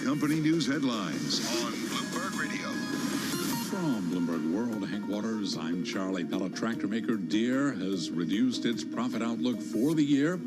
company news headlines on Bloomberg Radio. From Bloomberg World, Hank Waters, I'm Charlie Pellet. Tractor maker Deere has reduced its profit outlook for the year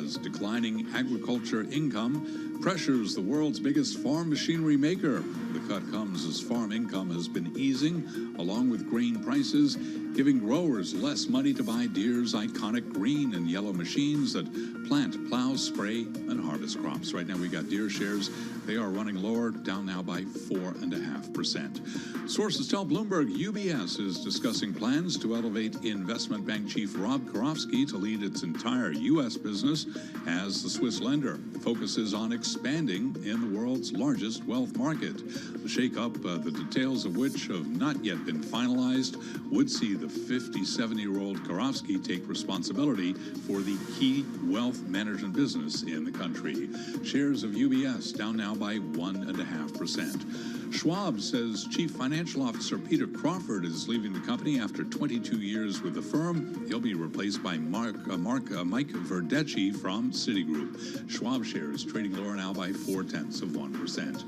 as declining agriculture income pressures the world's biggest farm machinery maker. The cut comes as farm income has been easing, along with grain prices, giving growers less money to buy Deere's iconic green and yellow machines that plant, plow, spray, and harvest crops. Right now we got Deere shares. They are running lower, down now by 4.5%. Sources tell Bloomberg UBS is discussing plans to elevate investment bank chief Rob Karofsky to lead its entire U.S. business as the Swiss lender focuses on expanding in the world's largest wealth market. The shakeup, the details of which have not yet been finalized, would see the 57-year-old Karofsky take responsibility for the key wealth management business in the country. Shares of UBS down now by 1.5%. Schwab says Chief Financial Officer Peter Crawford is leaving the company after 22 years with the firm. He'll be replaced by Mike Verdecci from Citigroup. Schwab shares trading lower now by 0.4%.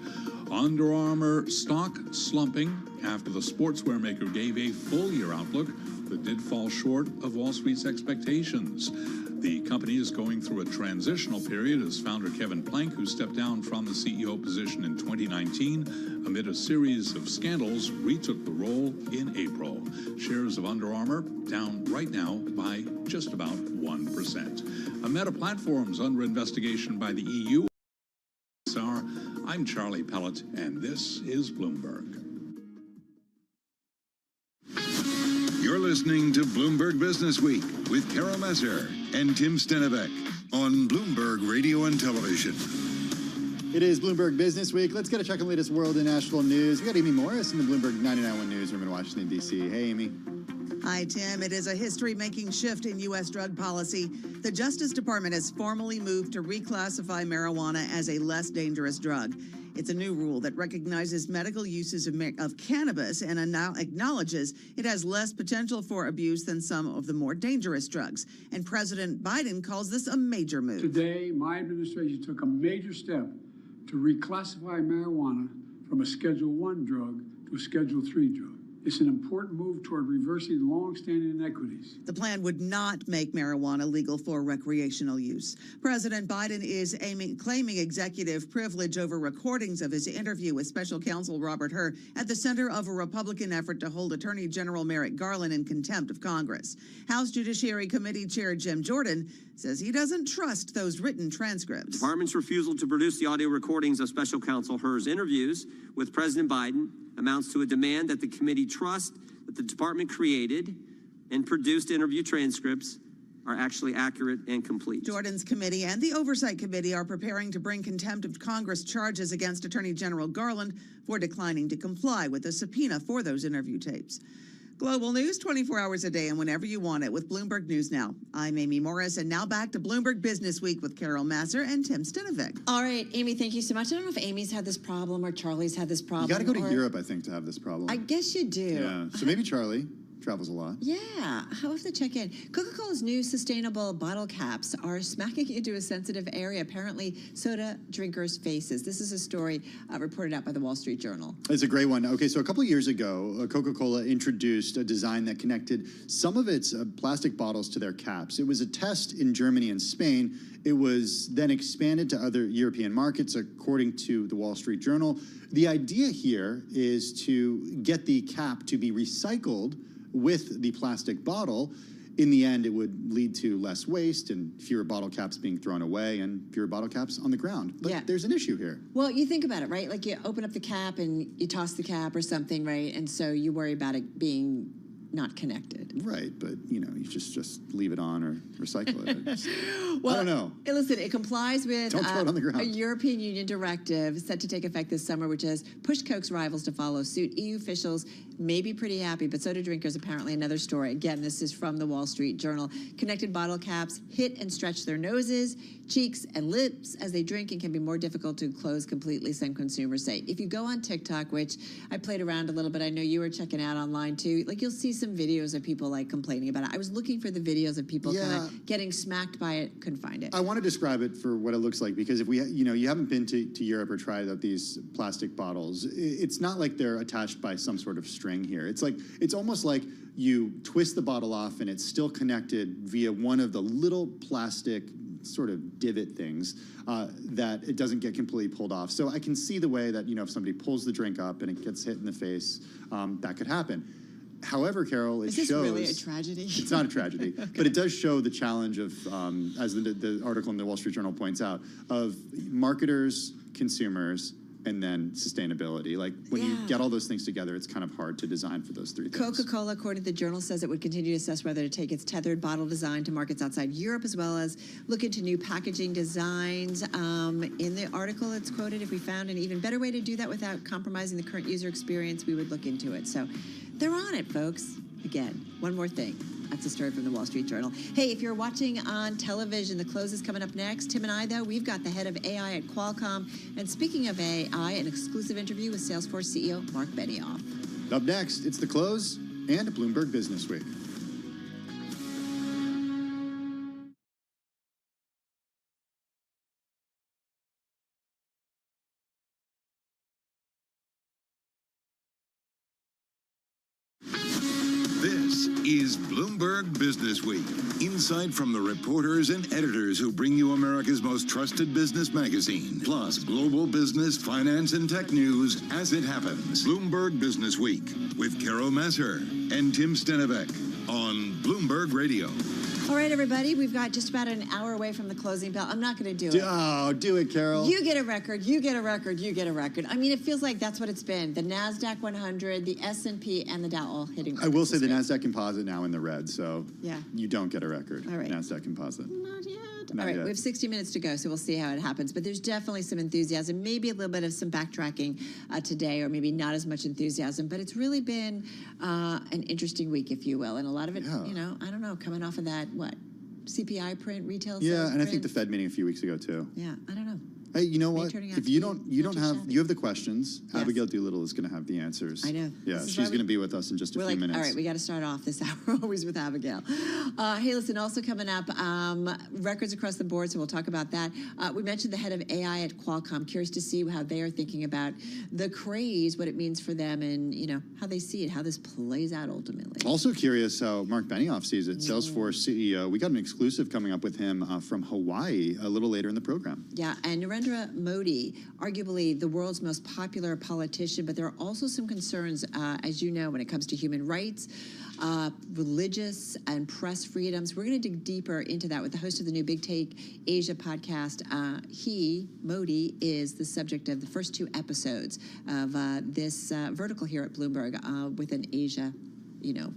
Under Armour stock slumping after the sportswear maker gave a full-year outlook that did fall short of Wall Street's expectations. The company is going through a transitional period as founder Kevin Plank, who stepped down from the CEO position in 2019 amid a series of scandals, retook the role in April. Shares of Under Armour down right now by just about 1%. A Meta Platforms under investigation by the EU. I'm Charlie Pellet, and this is Bloomberg. You're listening to Bloomberg Business Week with Carol Messer and Tim Stenevec on Bloomberg Radio and Television. It is Bloomberg Business Week. Let's get a check on the latest world and national news. We got Amy Morris in the Bloomberg 99.1 newsroom in Washington, D.C. Hey, Amy. Hi, Tim. It is a history-making shift in U.S. drug policy. The Justice Department has formally moved to reclassify marijuana as a less dangerous drug. It's a new rule that recognizes medical uses of cannabis and now acknowledges it has less potential for abuse than some of the more dangerous drugs. And President Biden calls this a major move. Today, my administration took a major step to reclassify marijuana from a Schedule I drug to a Schedule III drug. It's an important move toward reversing long-standing inequities. The plan would not make marijuana legal for recreational use. President Biden is claiming executive privilege over recordings of his interview with special counsel Robert Hur at the center of a Republican effort to hold Attorney General Merrick Garland in contempt of Congress. House Judiciary Committee Chair Jim Jordan says he doesn't trust those written transcripts. The department's refusal to produce the audio recordings of special counsel Hur's interviews with President Biden amounts to a demand that the committee trust that the department created and produced interview transcripts are actually accurate and complete. Jordan's committee and the Oversight Committee are preparing to bring contempt of Congress charges against Attorney General Garland for declining to comply with a subpoena for those interview tapes. Global news 24 hours a day and whenever you want it with Bloomberg News Now. I'm Amy Morris, and now back to Bloomberg Business Week with Carol Masser and Tim Stenevec. All right, Amy, thank you so much. I don't know if Amy's had this problem or Charlie's had this problem. You got to go to Europe, I think, to have this problem. I guess you do. Yeah, so maybe Charlie travels a lot. Yeah, I'll have to check in. Coca-Cola's new sustainable bottle caps are smacking into a sensitive area, apparently soda drinkers' faces. This is a story reported out by the Wall Street Journal. It's a great one. Okay, so a couple years ago, Coca-Cola introduced a design that connected some of its plastic bottles to their caps. It was a test in Germany and Spain. It was then expanded to other European markets, according to the Wall Street Journal. The idea here is to get the cap to be recycled with the plastic bottle. In the end, it would lead to less waste and fewer bottle caps being thrown away and fewer bottle caps on the ground. But there's an issue here. Well, you think about it, right? Like you open up the cap and you toss the cap or something, right? And so you worry about it being not connected. Right, but you know, you just leave it on or recycle it. Well, I don't know. Listen, it complies with Don't throw it on the ground. A European Union directive set to take effect this summer, which has pushed Coke's rivals to follow suit. EU officials may be pretty happy, but soda drinkers apparently another story. Again, this is from the Wall Street Journal. Connected bottle caps hit and stretch their noses, cheeks, and lips as they drink and can be more difficult to close completely, some consumers say. If you go on TikTok, which I played around a little bit, I know you were checking out online too, like you'll see some videos of people like complaining about it. I was looking for the videos of people kind Yeah. of getting smacked by it, couldn't find it. I want to describe it for what it looks like, because if you haven't been to Europe or tried out these plastic bottles, it's not like they're attached by some sort of string here. It's almost like you twist the bottle off and it's still connected via one of the little plastic sort of divot things that it doesn't get completely pulled off. So I can see the way that, if somebody pulls the drink up and it gets hit in the face, that could happen. However, Carol, it shows... Is this really a tragedy? It's not a tragedy, but it does show the challenge of, as the article in the Wall Street Journal points out, of marketers, consumers, and then sustainability. Like, when you get all those things together, it's kind of hard to design for those three things. Coca-Cola, according to the Journal, says it would continue to assess whether to take its tethered bottle design to markets outside Europe, as well as look into new packaging designs. In the article, it's quoted, if we found an even better way to do that without compromising the current user experience, we would look into it. So they're on it, folks. Again, one more thing. That's a story from the Wall Street Journal. Hey, if you're watching on television, the close is coming up next. Tim and I, though, we've got the head of AI at Qualcomm. And speaking of AI, an exclusive interview with Salesforce CEO Mark Benioff. Up next, it's the close and Bloomberg Business Week. This is Bloomberg Business Week. Insight from the reporters and editors who bring you America's most trusted business magazine. Plus, global business, finance, and tech news as it happens. Bloomberg Business Week with Carol Messer and Tim Stenevec on Bloomberg Radio. All right, everybody, we've got just about an hour away from the closing bell. I'm not going to do it. Oh, do it, Carol. You get a record, you get a record, you get a record. I mean, it feels like that's what it's been. The NASDAQ 100, the S&P, and the Dow all hitting records. I will say the NASDAQ Composite now in the red, so yeah, you don't get a record. All right. NASDAQ Composite. Not yet. Not All right, yet. we have 60 minutes to go, so we'll see how it happens. But there's definitely some enthusiasm, maybe a little bit of some backtracking today, or maybe not as much enthusiasm. But it's really been an interesting week, if you will. And a lot of it, Yeah. I don't know, coming off of that, CPI print, retail sales Yeah, and I print? think the Fed meeting a few weeks ago, too. Yeah, I don't know. Hey, you know May what? turning out If to you be don't not too shabby. you have the questions. Yes. Abigail Doolittle is going to have the answers. I know. Yeah, This is she's why we- going to be with us in just a few minutes. All right, we got to start off this hour always with Abigail. Hey, listen, also coming up, records across the board, so we'll talk about that. We mentioned the head of AI at Qualcomm. Curious to see how they are thinking about the craze, what it means for them, and how they see it, how this plays out ultimately. Also curious how Mark Benioff sees it, Salesforce CEO. We got an exclusive coming up with him from Hawaii a little later in the program. Yeah, and Narendra Modi, arguably the world's most popular politician, but there are also some concerns, as you know, when it comes to human rights, religious and press freedoms. We're going to dig deeper into that with the host of the new Big Take Asia podcast. Modi, is the subject of the first two episodes of this vertical here at Bloomberg with an Asia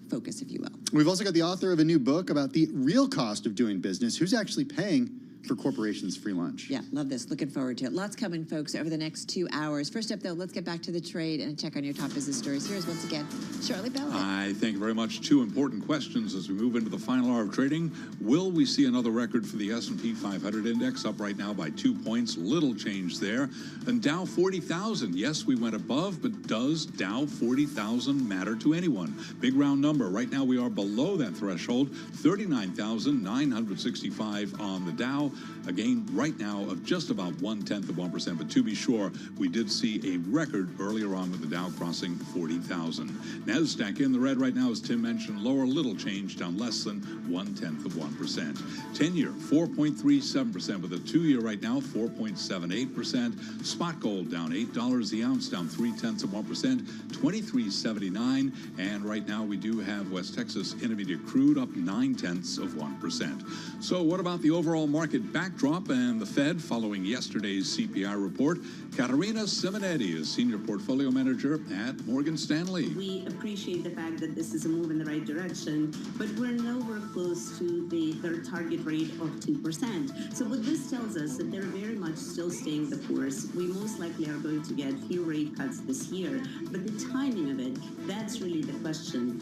focus, if you will. We've also got the author of a new book about the real cost of doing business. Who's actually paying for corporations' free lunch? Yeah, love this. Looking forward to it. Lots coming, folks, over the next 2 hours. First up, though, let's get back to the trade and check on your top business stories. Here's once again Charlie Bell. I thank you very much. Two important questions as we move into the final hour of trading. Will we see another record for the S&P 500 index, up right now by 2 points? Little change there. And Dow 40,000. Yes, we went above, but does Dow 40,000 matter to anyone? Big round number. Right now we are below that threshold. 39,965 on the Dow. Again, right now of just about 0.1%. But to be sure, we did see a record earlier on with the Dow crossing 40,000. NASDAQ in the red right now, as Tim mentioned, lower, little change, down less than 0.1%. 10-year, 4.37%, with a 2-year right now, 4.78%. Spot gold down $8 the ounce, down 0.3%, 23.79. And right now we do have West Texas Intermediate crude up 0.9%. So what about the overall market backdrop and the Fed following yesterday's CPI report? Katerina Simonetti is Senior Portfolio Manager at Morgan Stanley. We appreciate the fact that this is a move in the right direction, but we're nowhere close to their target rate of 2%. So what this tells us that they're very much still staying the course. We most likely are going to get few rate cuts this year, but the timing of it, that's really the question.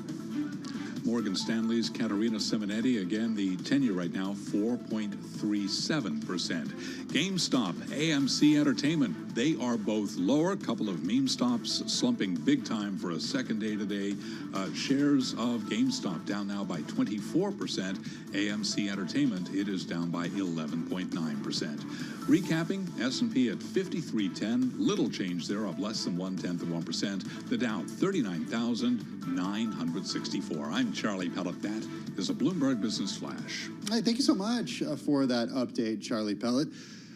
Morgan Stanley's Caterina Simonetti, again, the 10-year right now, 4.37%. GameStop, AMC Entertainment, they are both lower. A couple of meme stops slumping big time for a second day today. Shares of GameStop down now by 24%. AMC Entertainment, it is down by 11.9%. Recapping, S&P at 5310, little change there, up less than 0.1%. The Dow, 39,964. I'm Charlie Pellet. That is a Bloomberg Business Flash. Hey, thank you so much for that update, Charlie Pellet.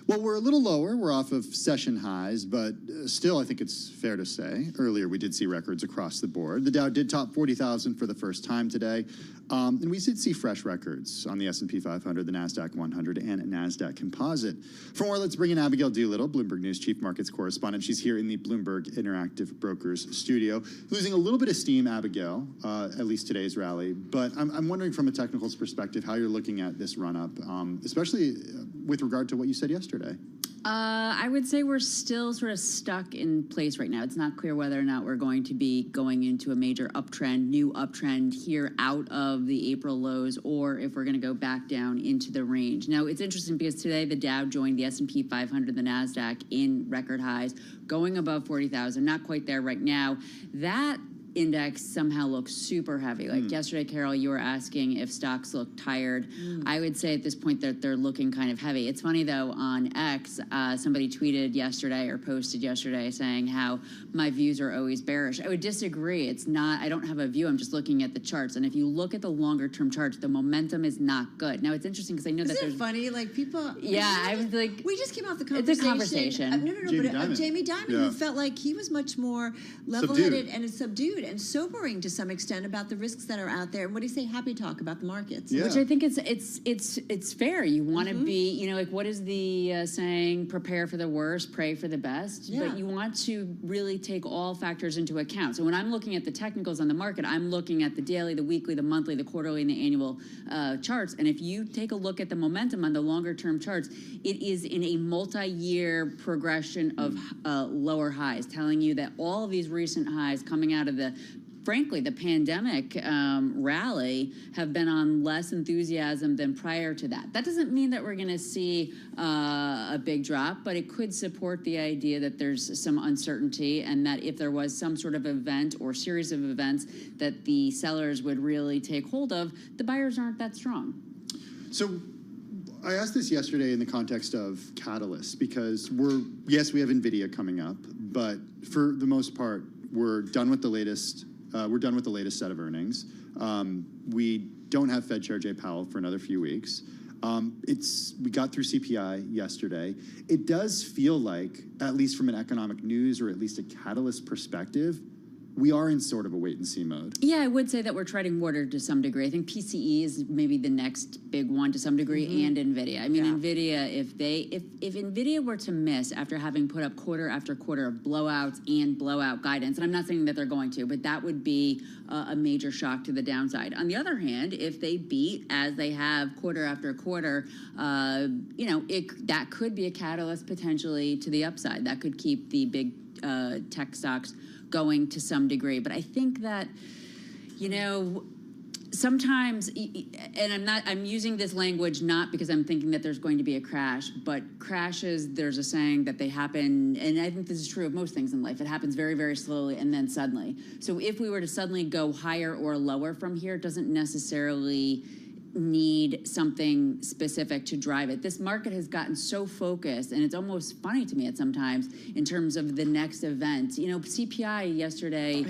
Well, we're a little lower. We're off of session highs, but still, I think it's fair to say, earlier we did see records across the board. The Dow did top 40,000 for the first time today, and we did see fresh records on the S&P 500, the NASDAQ 100, and NASDAQ Composite. For more, let's bring in Abigail Doolittle, Bloomberg News Chief Markets Correspondent. She's here in the Bloomberg Interactive Brokers studio. Losing a little bit of steam, Abigail, at least today's rally, but I'm wondering from a technicals perspective how you're looking at this run-up, especially with regard to what you said yesterday. I would say we're still sort of stuck in place right now. It's not clear whether or not we're going to be going into a major uptrend, new uptrend here out of the April lows, or if we're going to go back down into the range. Now, it's interesting because today the Dow joined the S&P 500, the NASDAQ in record highs, going above 40,000, not quite there right now. That index somehow looks super heavy. Like yesterday, Carol, you were asking if stocks look tired. I would say at this point that they're looking kind of heavy. It's funny though, on X, somebody tweeted yesterday or posted yesterday saying how my views are always bearish. I would disagree. It's not, I don't have a view. I'm just looking at the charts. And if you look at the longer term charts, the momentum is not good. Now it's interesting because I know that there's funny, like people. Yeah, I was like, we just came off the conversation. It's a conversation. But Jamie Dimon, who felt like he was much more level-headed and subdued and sobering to some extent about the risks that are out there. And what do you say? Happy talk about the markets. Yeah. Which I think it's fair. You want to be, you know, like what is the saying? Prepare for the worst, pray for the best. Yeah. But you want to really take all factors into account. So when I'm looking at the technicals on the market, I'm looking at the daily, the weekly, the monthly, the quarterly, and the annual charts. And if you take a look at the momentum on the longer term charts, it is in a multi-year progression of lower highs, telling you that all of these recent highs coming out of frankly, the pandemic rally have been on less enthusiasm than prior to that. That doesn't mean that we're going to see a big drop, but it could support the idea that there's some uncertainty and that if there was some sort of event or series of events that the sellers would really take hold of, the buyers aren't that strong. So I asked this yesterday in the context of catalysts because yes, we have NVIDIA coming up, but for the most part, we're done with the latest set of earnings. We don't have Fed Chair Jay Powell for another few weeks. We got through CPI yesterday. It does feel like, at least from an economic news or at least a catalyst perspective, we are in sort of a wait-and-see mode. Yeah, I would say that we're treading water to some degree. I think PCE is maybe the next big one to some degree, and NVIDIA. I mean, NVIDIA, if NVIDIA were to miss after having put up quarter after quarter of blowouts and blowout guidance, and I'm not saying that they're going to, but that would be a major shock to the downside. On the other hand, if they beat, as they have quarter after quarter, you know, that could be a catalyst potentially to the upside. That could keep the big tech stocks going to some degree. But I think that, you know, sometimes, and I'm using this language not because I'm thinking that there's going to be a crash, but crashes, there's a saying that they happen, and I think this is true of most things in life. It happens very, very slowly and then suddenly. So if we were to suddenly go higher or lower from here, it doesn't necessarily need something specific to drive it. This market has gotten so focused, and it's almost funny to me at sometimes in terms of the next event. You know, CPI yesterday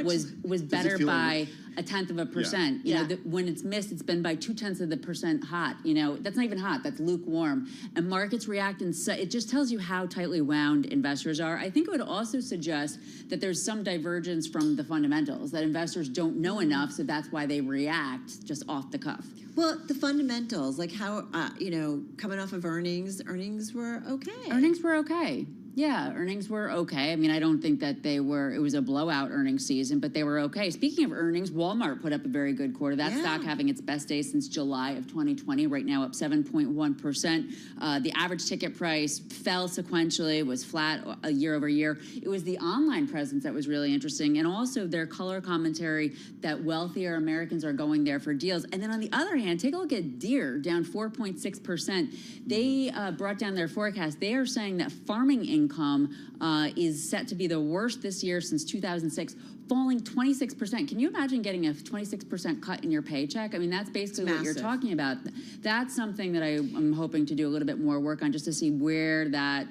was better by 0.1%. You know, when it's missed, it's been by 0.2% hot. You know, that's not even hot. That's lukewarm. And markets react, and it just tells you how tightly wound investors are. I think it would also suggest that there's some divergence from the fundamentals, that investors don't know enough, so that's why they react just off the cuff. Well, the fundamentals, like how, you know, coming off of earnings were okay. Earnings were okay. Yeah, earnings were okay. I mean, I don't think that it was a blowout earnings season, but they were okay. Speaking of earnings, Walmart put up a very good quarter. That stock having its best day since July of 2020, right now up 7.1%. The average ticket price fell sequentially, was flat year over year. It was the online presence that was really interesting, and also their color commentary that wealthier Americans are going there for deals. And then on the other hand, take a look at Deere, down 4.6%. They brought down their forecast. They are saying that farming income is set to be the worst this year since 2006, falling 26%. Can you imagine getting a 26% cut in your paycheck? I mean, that's basically what you're talking about. That's something that I'm hoping to do a little bit more work on, just to see where that,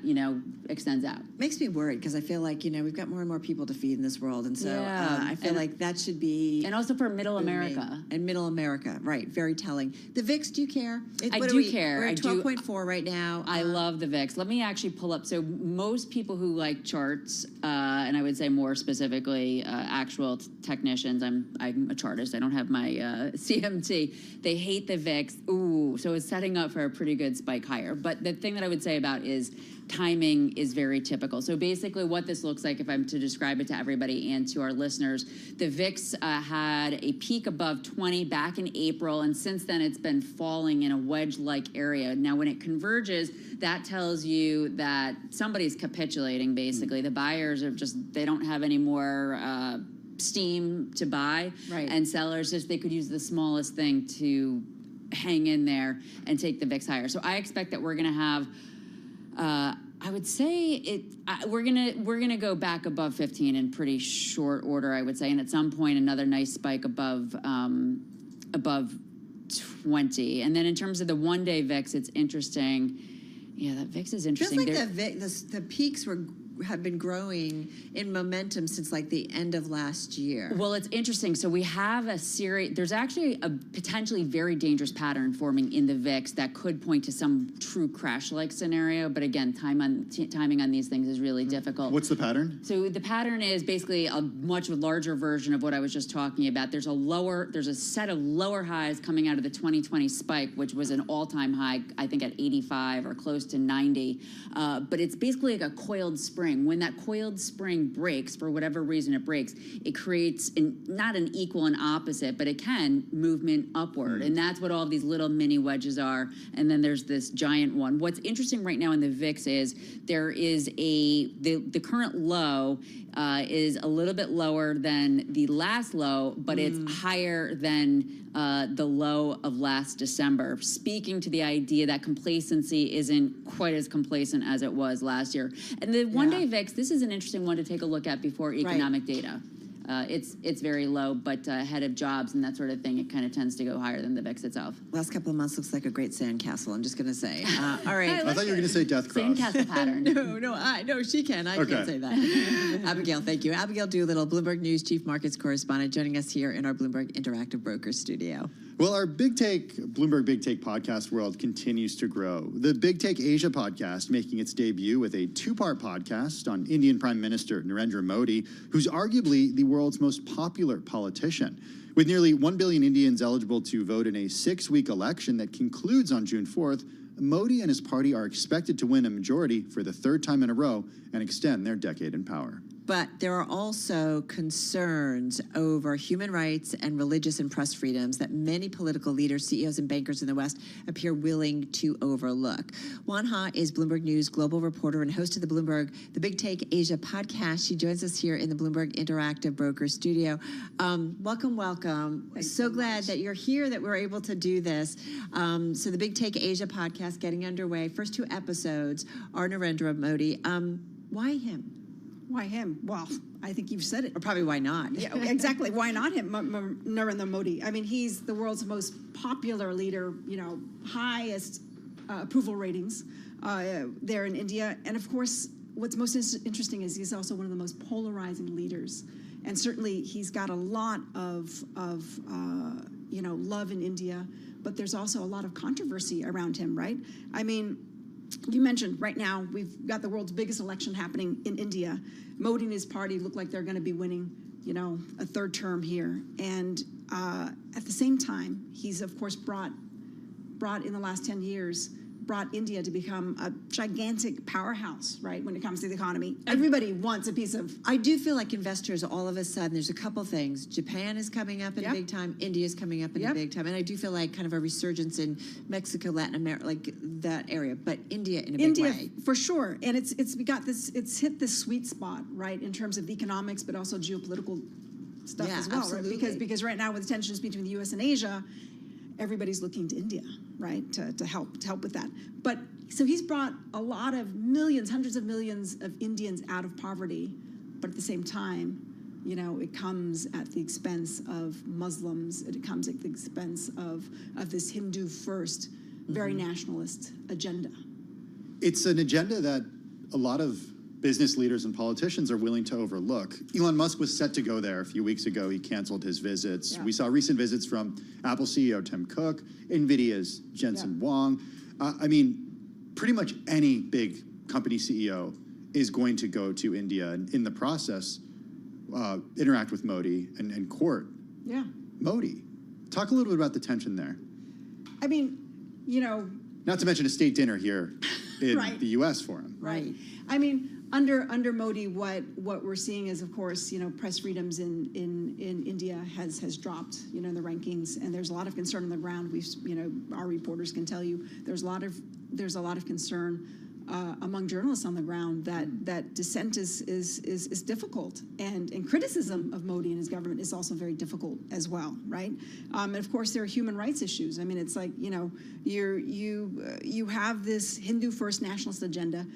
extends out. Makes me worried because I feel like, we've got more and more people to feed in this world. And so I feel like that should be... And also for middle America. And middle America, right. Very telling. The VIX, do you care? I do care. We're at 12.4 right now. I love the VIX. Let me actually pull up. So most people who like charts, and I would say more specifically actual technicians, I'm a chartist. I don't have my CMT. They hate the VIX. Ooh, so it's setting up for a pretty good spike higher. But the thing that I would say about is timing is very typical. So basically what this looks like, if I'm to describe it to everybody and to our listeners, the VIX had a peak above 20 back in April, and since then it's been falling in a wedge-like area. Now when it converges, that tells you that somebody's capitulating, basically. The buyers are they don't have any more steam to buy, and sellers they could use the smallest thing to hang in there and take the VIX higher. So I expect that we're going to have I would say we're gonna go back above 15 in pretty short order, I would say, and at some point another nice spike above 20. And then in terms of the one-day VIX, it's interesting. Yeah, that VIX is interesting. Feels like the peaks have been growing in momentum since like the end of last year. Well, it's interesting. So we have a series, there's actually a potentially very dangerous pattern forming in the VIX that could point to some true crash-like scenario. But again, timing on these things is really difficult. What's the pattern? So the pattern is basically a much larger version of what I was just talking about. There's a set of lower highs coming out of the 2020 spike, which was an all-time high, I think at 85 or close to 90. But it's basically like a coiled spring. When that coiled spring breaks, for whatever reason it breaks, it creates not an equal and opposite, but it can movement upward. And that's what all these little mini wedges are. And then there's this giant one. What's interesting right now in the VIX is there is the current low is a little bit lower than the last low, but it's higher than the low of last December, speaking to the idea that complacency isn't quite as complacent as it was last year. And the one-day VIX, this is an interesting one to take a look at before economic data. It's very low, but ahead of jobs and that sort of thing, it kind of tends to go higher than the VIX itself. Last couple of months looks like a great sandcastle, I'm just going to say. All right. I thought you were going to say death cross. Sandcastle pattern. No, she can. I can't say that. Abigail, thank you. Abigail Doolittle, Bloomberg News Chief Markets Correspondent, joining us here in our Bloomberg Interactive Brokers studio. Well, our Bloomberg Big Take podcast world continues to grow. The Big Take Asia podcast making its debut with a two-part podcast on Indian Prime Minister Narendra Modi, who's arguably the world's most popular politician. With nearly 1 billion Indians eligible to vote in a 6-week election that concludes on June 4th, Modi and his party are expected to win a majority for the third time in a row and extend their decade in power. But there are also concerns over human rights and religious and press freedoms that many political leaders, CEOs, and bankers in the West appear willing to overlook. Wan Ha is Bloomberg News global reporter and host of the Big Take Asia podcast. She joins us here in the Bloomberg Interactive Brokers studio. Welcome. Thanks so glad that you're here, that we're able to do this. So the Big Take Asia podcast getting underway. First 2 episodes are Narendra Modi. Why him? Why him? Well, I think you've said it. Or probably why not? Yeah, exactly. Why not him? Narendra Modi. I mean, he's the world's most popular leader, highest approval ratings there in India. And of course, what's most interesting is he's also one of the most polarizing leaders. And certainly he's got a lot of love in India, but there's also a lot of controversy around him, right? I mean, you mentioned right now we've got the world's biggest election happening in India. Modi and his party look like they're going to be winning, a third term here. And at the same time, he's of course brought in the last 10 years brought India to become a gigantic powerhouse, right, when it comes to the economy. Everybody wants a piece of. I do feel like investors, all of a sudden, there's a couple things. Japan is coming up in a big time. India is coming up in a big time. And I do feel like kind of a resurgence in Mexico, Latin America, like that area. But India in a big way. For sure. And it's hit this sweet spot, right, in terms of economics, but also geopolitical stuff as well. Absolutely. Right? Because right now with the tensions between the U.S. and Asia, everybody's looking to India, right, to help with that. But so he's brought a lot of millions, hundreds of millions of Indians out of poverty, but at the same time, you know, it comes at the expense of Muslims. It comes at the expense of this Hindu first, very nationalist agenda. It's an agenda that a lot of business leaders and politicians are willing to overlook. Elon Musk was set to go there a few weeks ago. He canceled his visits. We saw recent visits from Apple CEO Tim Cook, NVIDIA's Jensen Huang. I mean, pretty much any big company CEO is going to go to India and in the process interact with Modi and court Modi. Talk a little bit about the tension there. I mean, you know, not to mention a state dinner here in the U.S. for him. Right. I mean, under Modi, what we're seeing is, of course, you know, press freedoms in India has dropped, you know, in the rankings, and there's a lot of concern on the ground. You know, our reporters can tell you there's a lot of concern among journalists on the ground that dissent is difficult, and criticism of Modi and his government is also very difficult as well, right? And of course there are human rights issues. I mean, it's like, you know, you have this Hindu first nationalist agenda.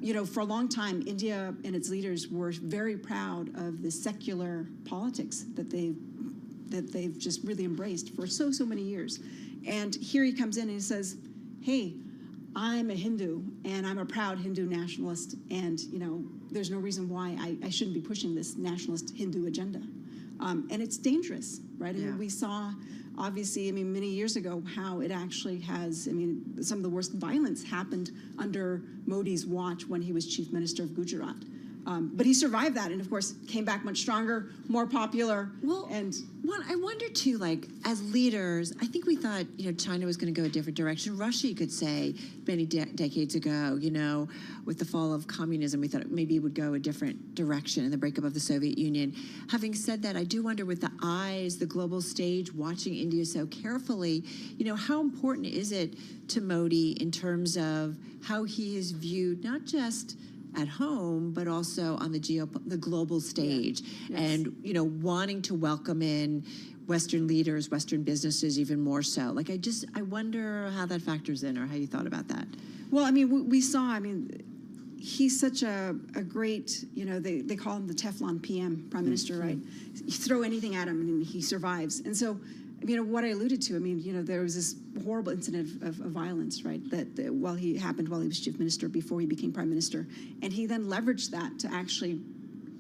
You know, for a long time, India and its leaders were very proud of the secular politics that they've just really embraced for so many years. And here he comes in and he says, hey, I'm a Hindu and I'm a proud Hindu nationalist, and, you know, there's no reason why I shouldn't be pushing this nationalist Hindu agenda. And it's dangerous, right? I mean, we saw, obviously, I mean, many years ago, how it actually has, I mean, some of the worst violence happened under Modi's watch when he was chief minister of Gujarat. But he survived that and, of course, came back much stronger, more popular. Well, I wonder, too, like, as leaders, I think we thought, you know, China was going to go a different direction. Russia, you could say, many decades ago, you know, with the fall of communism, we thought maybe it would go a different direction in the breakup of the Soviet Union. Having said that, I do wonder, with the eyes, the global stage, watching India so carefully, you know, how important is it to Modi in terms of how he is viewed, not just at home, but also on the global stage, and, you know, wanting to welcome in Western leaders, Western businesses even more so. Like, I wonder how that factors in, or how you thought about that. Well, I mean, we saw, I mean, he's such a great, you know, they call him the Teflon PM, Prime Minister, right? You throw anything at him and he survives. And so, you know, what I alluded to, I mean, you know, there was this horrible incident of violence, right, that happened while he was chief minister, before he became prime minister. And he then leveraged that to actually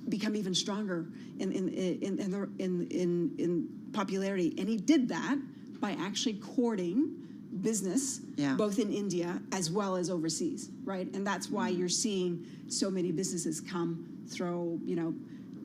become even stronger in popularity. And he did that by actually courting business, both in India as well as overseas, right? And that's why you're seeing so many businesses come through, you know,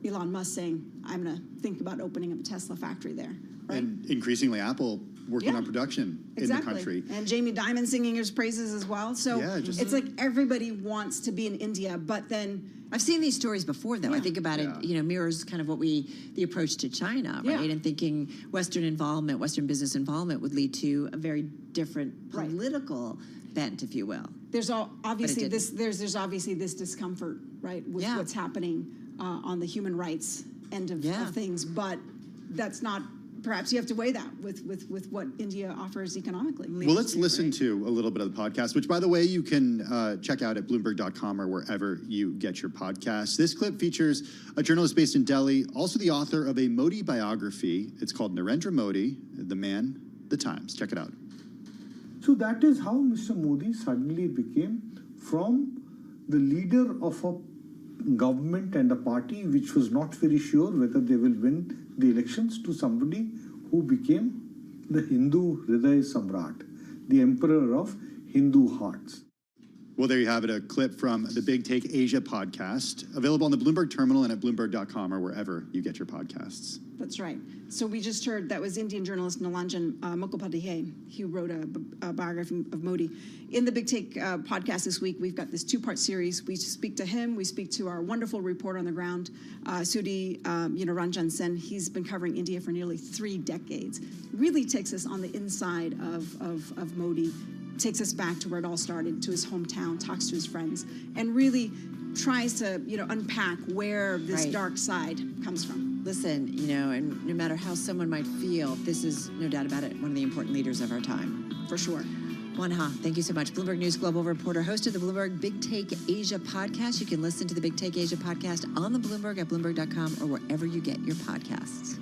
Elon Musk saying, I'm going to think about opening up a Tesla factory there. Right? And increasingly Apple working on production in the country. And Jamie Dimon singing his praises as well. So it's like everybody wants to be in India, but then I've seen these stories before, though. I think about it, you know, mirrors kind of what the approach to China, right? And thinking Western involvement, Western business involvement would lead to a very different political bent, if you will. There's obviously there's obviously this discomfort, right, with what's happening on the human rights end of things, but that's not. Perhaps you have to weigh that with what India offers economically. Well, let's listen to a little bit of the podcast, which, by the way, you can check out at Bloomberg.com or wherever you get your podcasts. This clip features a journalist based in Delhi, also the author of a Modi biography. It's called Narendra Modi, The Man, The Times. Check it out. So that is how Mr. Modi suddenly became from the leader of a government and a party which was not very sure whether they will win the elections, to somebody who became the Hindu Hriday Samrat, the emperor of Hindu hearts. Well, there you have it, a clip from the Big Take Asia podcast, available on the Bloomberg terminal and at Bloomberg.com or wherever you get your podcasts. That's right. So we just heard that was Indian journalist Nilanjan Mukhopadhyay. He wrote a biography of Modi. In the Big Take podcast this week, we've got this two-part series. We speak to him. We speak to our wonderful reporter on the ground, Sudhi Ranjan Sen. He's been covering India for nearly 3 decades. Really takes us on the inside of Modi, takes us back to where it all started, to his hometown, talks to his friends, and really tries to, unpack where this dark side comes from. Listen, and no matter how someone might feel, this is, no doubt about it, one of the important leaders of our time. For sure. Juan Ha, thank you so much. Bloomberg News Global Reporter, host of the Bloomberg Big Take Asia podcast. You can listen to the Big Take Asia podcast on the Bloomberg at Bloomberg.com or wherever you get your podcasts.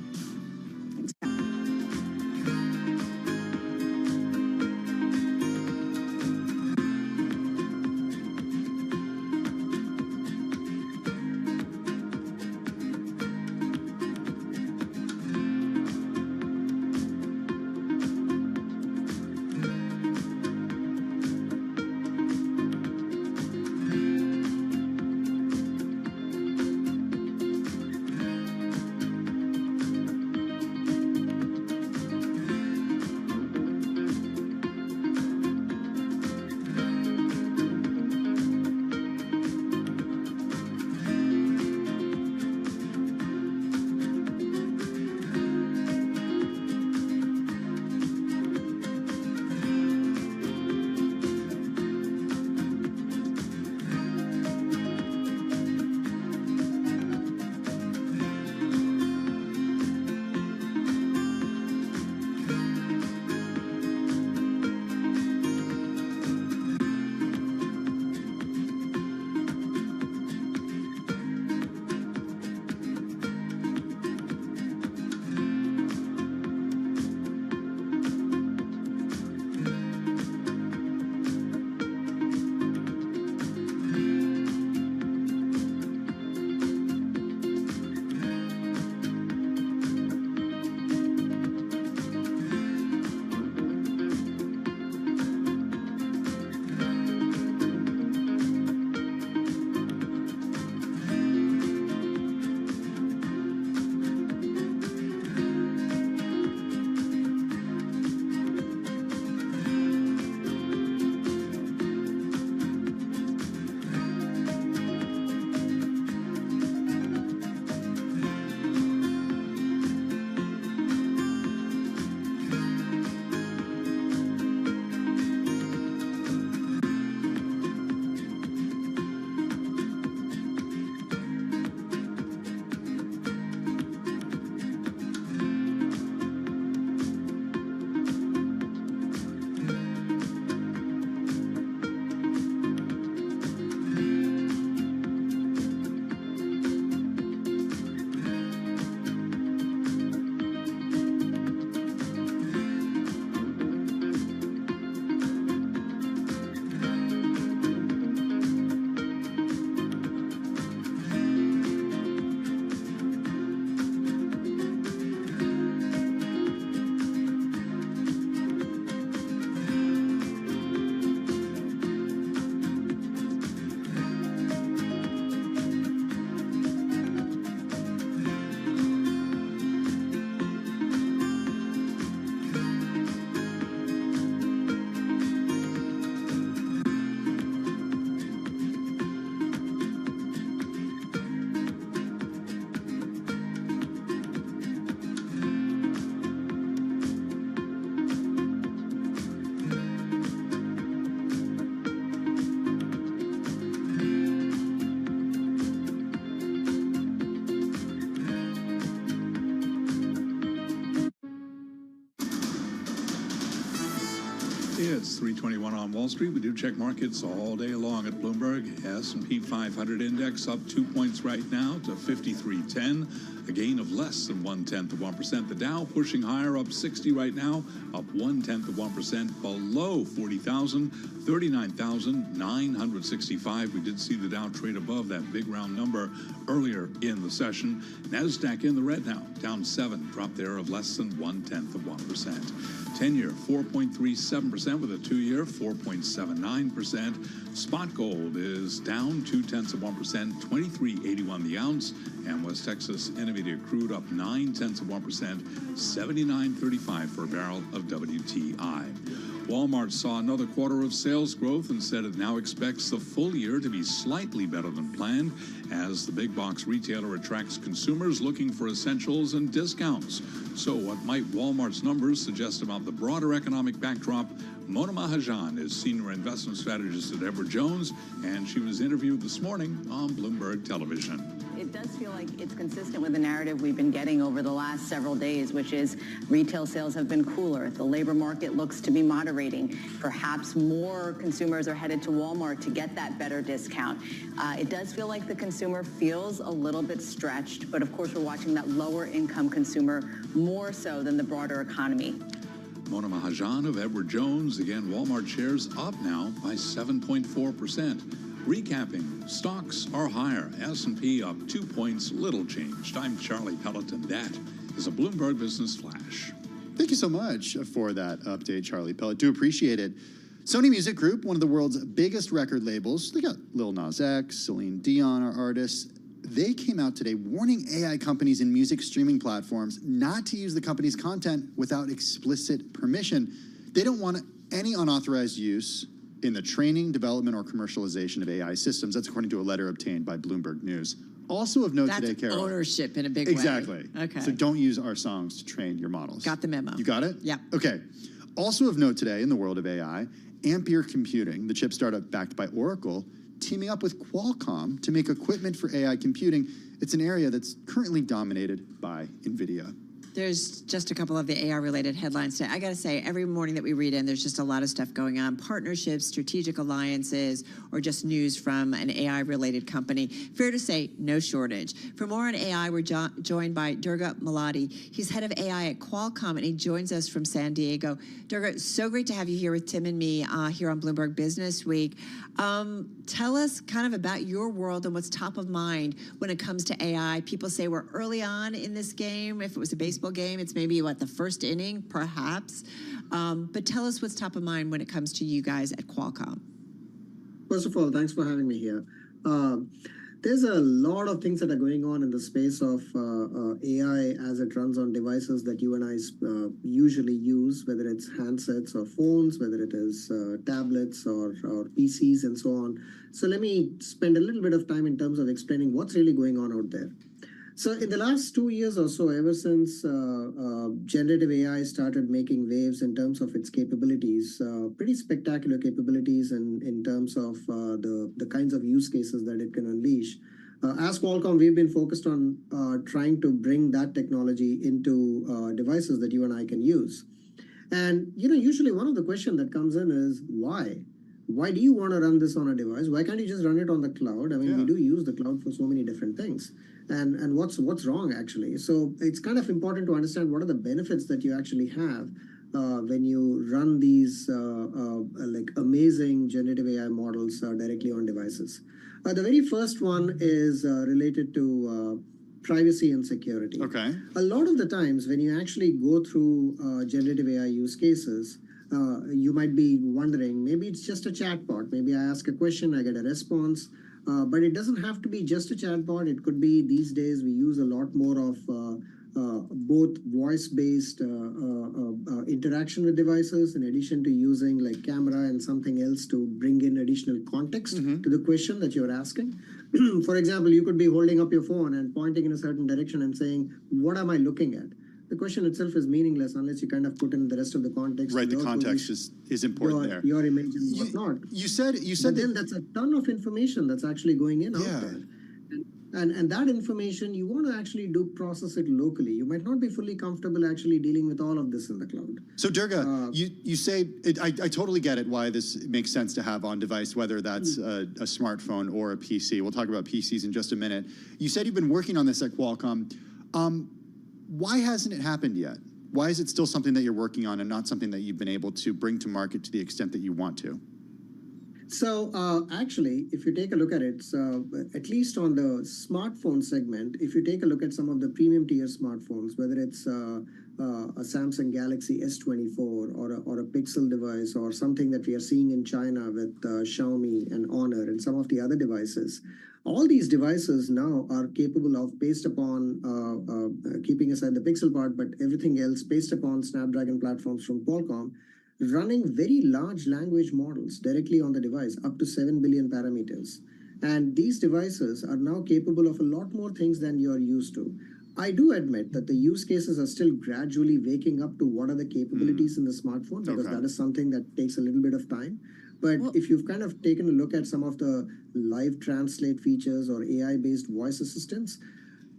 It's 3:21 on Wall Street. We do check markets all day long at Bloomberg. S&P 500 index up 2 points right now to 5310. a gain of less than 0.1%. The Dow pushing higher, up 60 right now, up 0.1%, below 40,000, 39,965. We did see the Dow trade above that big round number earlier in the session. NASDAQ in the red now, down 7, drop there of less than 0.1%. 10-year, 4.37%, with a 2-year, 4.79%. Spot gold is down 0.2%, 23.81 the ounce. And West Texas Intermediate crude up 0.9%, 79.35 for a barrel of WTI. Walmart saw another quarter of sales growth and said it now expects the full year to be slightly better than planned as the big box retailer attracts consumers looking for essentials and discounts. So what might Walmart's numbers suggest about the broader economic backdrop? Mona Mahajan is senior investment strategist at Edward Jones, and she was interviewed this morning on Bloomberg Television. It does feel like it's consistent with the narrative we've been getting over the last several days, which is retail sales have been cooler. The labor market looks to be moderating. Perhaps more consumers are headed to Walmart to get that better discount. It does feel like the consumer feels a little bit stretched, but of course we're watching that lower income consumer more so than the broader economy. Mona Mahajan of Edward Jones. Again, Walmart shares up now by 7.4%. Recapping, stocks are higher. S&P up 2 points, little changed. I'm Charlie Pelleton. That is a Bloomberg Business Flash. Thank you so much for that update, Charlie Pellet. Do appreciate it. Sony Music Group, one of the world's biggest record labels. They got Lil Nas X, Celine Dion are artists. They came out today warning AI companies and music streaming platforms not to use the company's content without explicit permission. They don't want any unauthorized use in the training, development, or commercialization of AI systems. That's according to a letter obtained by Bloomberg News. Also of note today, Carol. That's ownership in a big way. Exactly. Okay. So don't use our songs to train your models. Got the memo. You got it? Yeah. Okay. Also of note today in the world of AI, Ampere Computing, the chip startup backed by Oracle, teaming up with Qualcomm to make equipment for AI computing. It's an area that's currently dominated by NVIDIA. There's just a couple of the AI-related headlines today. I got to say, every morning that we read in, there's just a lot of stuff going on. Partnerships, strategic alliances, or just news from an AI-related company. Fair to say, no shortage. For more on AI, we're joined by Durga Maladi. He's head of AI at Qualcomm, and he joins us from San Diego. Durga, so great to have you here with Tim and me here on Bloomberg Business Week. Tell us kind of about your world and what's top of mind when it comes to AI. People say we're early on in this game. If it was a baseball game, it's maybe, the first inning, perhaps. But tell us what's top of mind when it comes to you guys at Qualcomm. First of all, thanks for having me here. There's a lot of things that are going on in the space of AI as it runs on devices that you and I usually use, whether it's handsets or phones, whether it is tablets or PCs and so on. So let me spend a little bit of time in terms of explaining what's really going on out there. So in the last 2 years or so, ever since generative AI started making waves in terms of its capabilities, pretty spectacular capabilities in terms of the kinds of use cases that it can unleash. As Qualcomm, we've been focused on trying to bring that technology into devices that you and I can use. And, usually one of the questions that comes in is, why? Why do you want to run this on a device? Why can't you just run it on the cloud? I mean, we do use the cloud for so many different things. And what's wrong, actually? So it's kind of important to understand what are the benefits that you actually have when you run these amazing generative AI models directly on devices. The very first one is related to privacy and security. Okay. A lot of the times when you actually go through generative AI use cases, you might be wondering, maybe it's just a chatbot. Maybe I ask a question, I get a response. But it doesn't have to be just a chatbot. It could be, these days, we use a lot more of both voice-based interaction with devices, in addition to using like camera and something else to bring in additional context to the question that you're asking. For example, you could be holding up your phone and pointing in a certain direction and saying, what am I looking at? The question itself is meaningless unless you kind of put in the rest of the context. Right, the context is important there. Your image and whatnot. You said then that's a ton of information that's actually going in out there. And that information, you want to actually process it locally. You might not be fully comfortable actually dealing with all of this in the cloud. So Durga, you say, I totally get it, why this makes sense to have on device, whether that's a smartphone or a PC. We'll talk about PCs in just a minute. You said you've been working on this at Qualcomm. Why hasn't it happened yet? Why is it still something that you're working on and not something that you've been able to bring to market to the extent that you want to? So actually, if you take a look at it, at least on the smartphone segment, if you take a look at some of the premium tier smartphones, whether it's a Samsung Galaxy S24 or a Pixel device or something that we are seeing in China with Xiaomi and Honor and some of the other devices, all these devices now are capable of, based upon, keeping aside the Pixel part, but everything else based upon Snapdragon platforms from Qualcomm, running very large language models directly on the device, up to 7 billion parameters. And these devices are now capable of a lot more things than you're used to. I do admit that the use cases are still gradually waking up to what are the capabilities in the smartphone, because that is something that takes a little bit of time. But if you've kind of taken a look at some of the live translate features or AI-based voice assistants,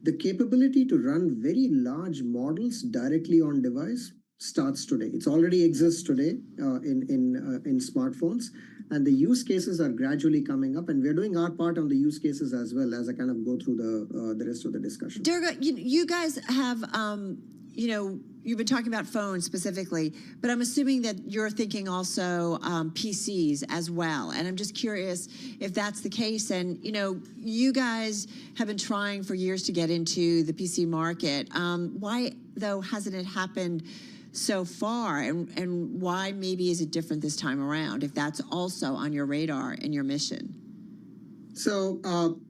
the capability to run very large models directly on device starts today. It already exists today in smartphones, and the use cases are gradually coming up, and we're doing our part on the use cases as well as I kind of go through the rest of the discussion. Durga, you guys have, you've been talking about phones specifically, but I'm assuming that you're thinking also PCs as well. And I'm just curious if that's the case. And, you guys have been trying for years to get into the PC market. Why, though, hasn't it happened so far, and why maybe is it different this time around, if that's also on your radar and your mission? So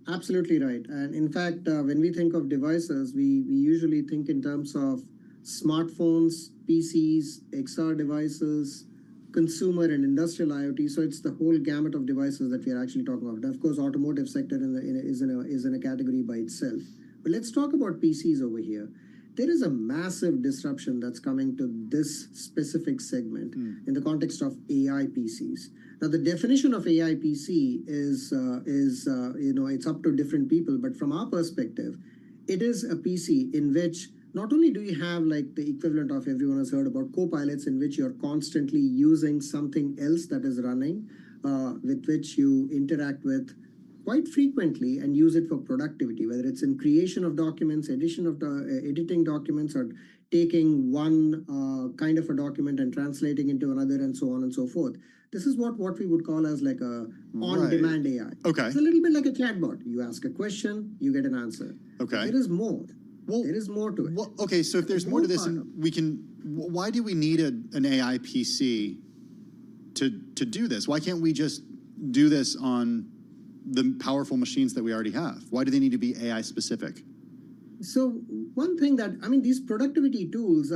absolutely right. And in fact, when we think of devices, we usually think in terms of smartphones, PCs, XR devices, consumer and industrial IoT. So it's the whole gamut of devices that we are actually talking about. And of course, automotive sector is in a category by itself. But let's talk about PCs over here. There is a massive disruption that's coming to this specific segment in the context of AI PCs. Now, the definition of AI PC is it's up to different people. But from our perspective, it is a PC in which not only do you have like the equivalent of, everyone has heard about co-pilots, in which you're constantly using something else that is running, with which you interact with quite frequently and use it for productivity, whether it's in creation of documents, editing documents, or taking one kind of a document and translating into another, and so on and so forth. This is what we would call as like a on-demand AI. Okay. It's a little bit like a chatbot. You ask a question, you get an answer. Okay. There is more. There is more to it. Well, okay, so if there's more to this, and why do we need an AI PC to do this? Why can't we just do this on the powerful machines that we already have? Why do they need to be AI specific? So one thing that, these productivity tools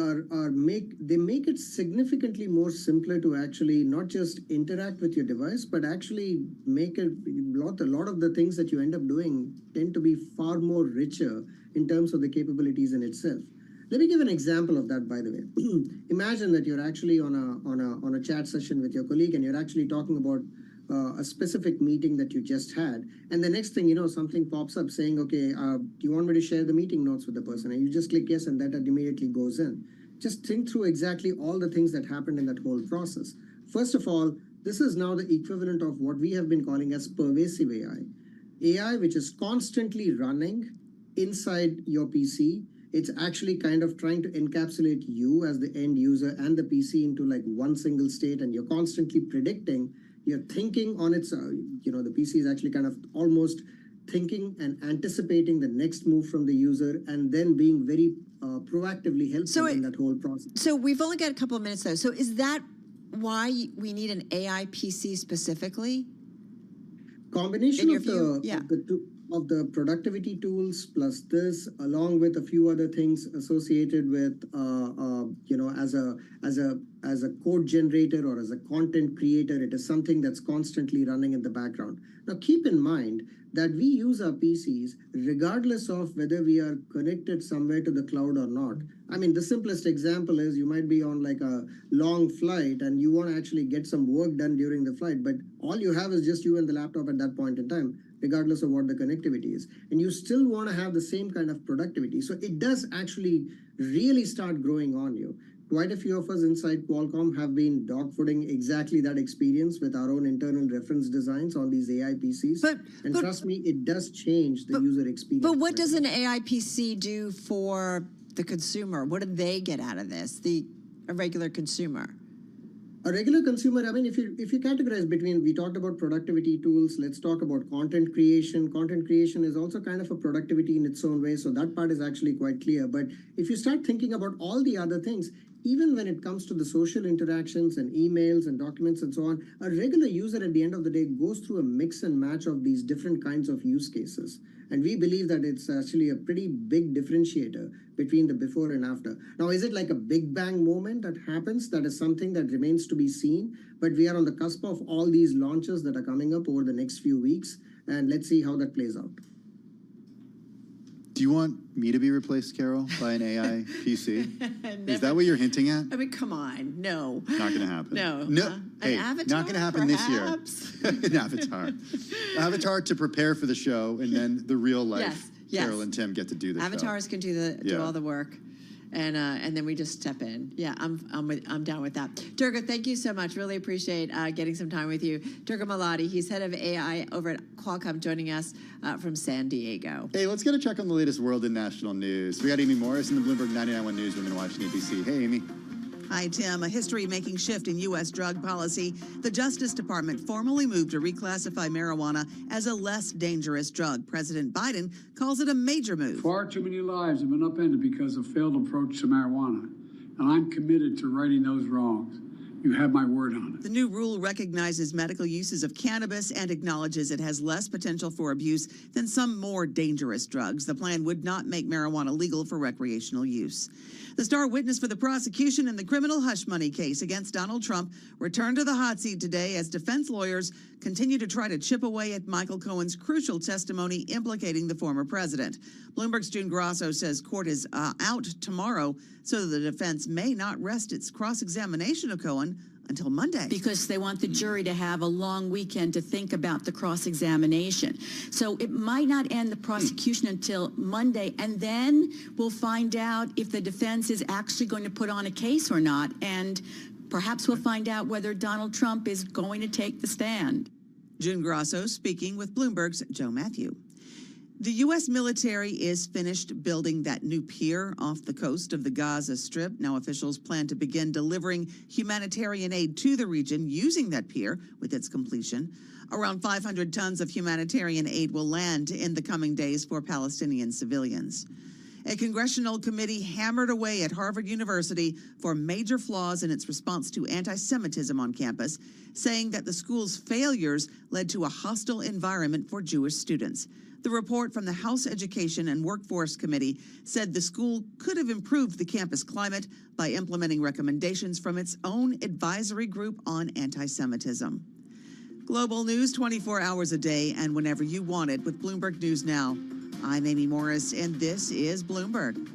make it significantly more simpler to actually not just interact with your device, but actually make it a lot of the things that you end up doing tend to be far more richer in terms of the capabilities in itself. Let me give an example of that, by the way. Imagine that you're actually on a chat session with your colleague, and you're actually talking about a specific meeting that you just had, and the next thing you know, something pops up saying, okay, do you want me to share the meeting notes with the person? And you just click yes, and that immediately goes in. Just think through exactly all the things that happened in that whole process. First of all, this is now the equivalent of what we have been calling as pervasive AI. AI which is constantly running inside your PC. It's actually kind of trying to encapsulate you as the end user and the PC into like one single state, and you're constantly predicting. You're thinking on its, the PC is actually kind of almost thinking and anticipating the next move from the user, and then being very proactively helpful in that whole process. So we've only got a couple of minutes though. So is that why we need an AI PC specifically? Combination of the productivity tools plus this, along with a few other things associated with, as a code generator or as a content creator, it is something that's constantly running in the background. Now, keep in mind that we use our PCs regardless of whether we are connected somewhere to the cloud or not. The simplest example is you might be on like a long flight and you want to actually get some work done during the flight, but all you have is just you and the laptop at that point in time, regardless of what the connectivity is. And you still want to have the same kind of productivity. So it does actually really start growing on you. quite a few of us inside Qualcomm have been dogfooding exactly that experience with our own internal reference designs on these AI PCs. And trust me, it does change the user experience. But what does an AI PC do for the consumer? What do they get out of this, a regular consumer? A regular consumer, I mean, if you categorize between, we talked about productivity tools, let's talk about content creation. Content creation is also kind of a productivity in its own way, so that part is actually quite clear. But if you start thinking about all the other things, even when it comes to the social interactions and emails and documents and so on, a regular user at the end of the day goes through a mix and match of these different kinds of use cases. And we believe that it's actually a pretty big differentiator between the before and after. Now, is it like a big bang moment that happens? That is something that remains to be seen. But we are on the cusp of all these launches that are coming up over the next few weeks. And let's see how that plays out. Do you want me to be replaced, Carol, by an AI PC? Is that what you're hinting at? I mean, come on, no. Not going to happen. No. Hey, an avatar, not going to happen perhaps? this year. An avatar. Avatar to prepare for the show, and then the real life. Yes. Carol and Tim get to do the Avatars show. can do all the work. And then we just step in. Yeah, I'm down with that. Durga, thank you so much. Really appreciate getting some time with you. Durga Malati, he's head of AI over at Qualcomm, joining us from San Diego. Hey, let's get a check on the latest world and national news. We got Amy Morris in the Bloomberg 99.1 Newsroom in Washington, D.C. Hey, Amy. Hi, Tim. A history-making shift in U.S. drug policy. The Justice Department formally moved to reclassify marijuana as a less dangerous drug. President Biden calls it a major move. Far too many lives have been upended because of failed approach to marijuana, and I'm committed to righting those wrongs. You have my word on it. The new rule recognizes medical uses of cannabis and acknowledges it has less potential for abuse than some more dangerous drugs. The plan would not make marijuana legal for recreational use. The star witness for the prosecution in the criminal hush money case against Donald Trump returned to the hot seat today as defense lawyers continue to try to chip away at Michael Cohen's crucial testimony implicating the former president. Bloomberg's June Grasso says court is out tomorrow, so the defense may not rest its cross-examination of Cohen until Monday. Because they want the jury to have a long weekend to think about the cross-examination. So it might not end the prosecution until Monday, and then we'll find out if the defense is actually going to put on a case or not, and perhaps we'll find out whether Donald Trump is going to take the stand. June Grasso speaking with Bloomberg's Joe Matthew. The U.S. military is finished building that new pier off the coast of the Gaza Strip. Now officials plan to begin delivering humanitarian aid to the region using that pier with its completion. Around 500 tons of humanitarian aid will land in the coming days for Palestinian civilians. A congressional committee hammered away at Harvard University for major flaws in its response to anti-Semitism on campus, saying that the school's failures led to a hostile environment for Jewish students. The report from the House Education and Workforce Committee said the school could have improved the campus climate by implementing recommendations from its own advisory group on anti-Semitism. Global news 24 hours a day and whenever you want it with Bloomberg News Now. I'm Amy Morris, and this is Bloomberg.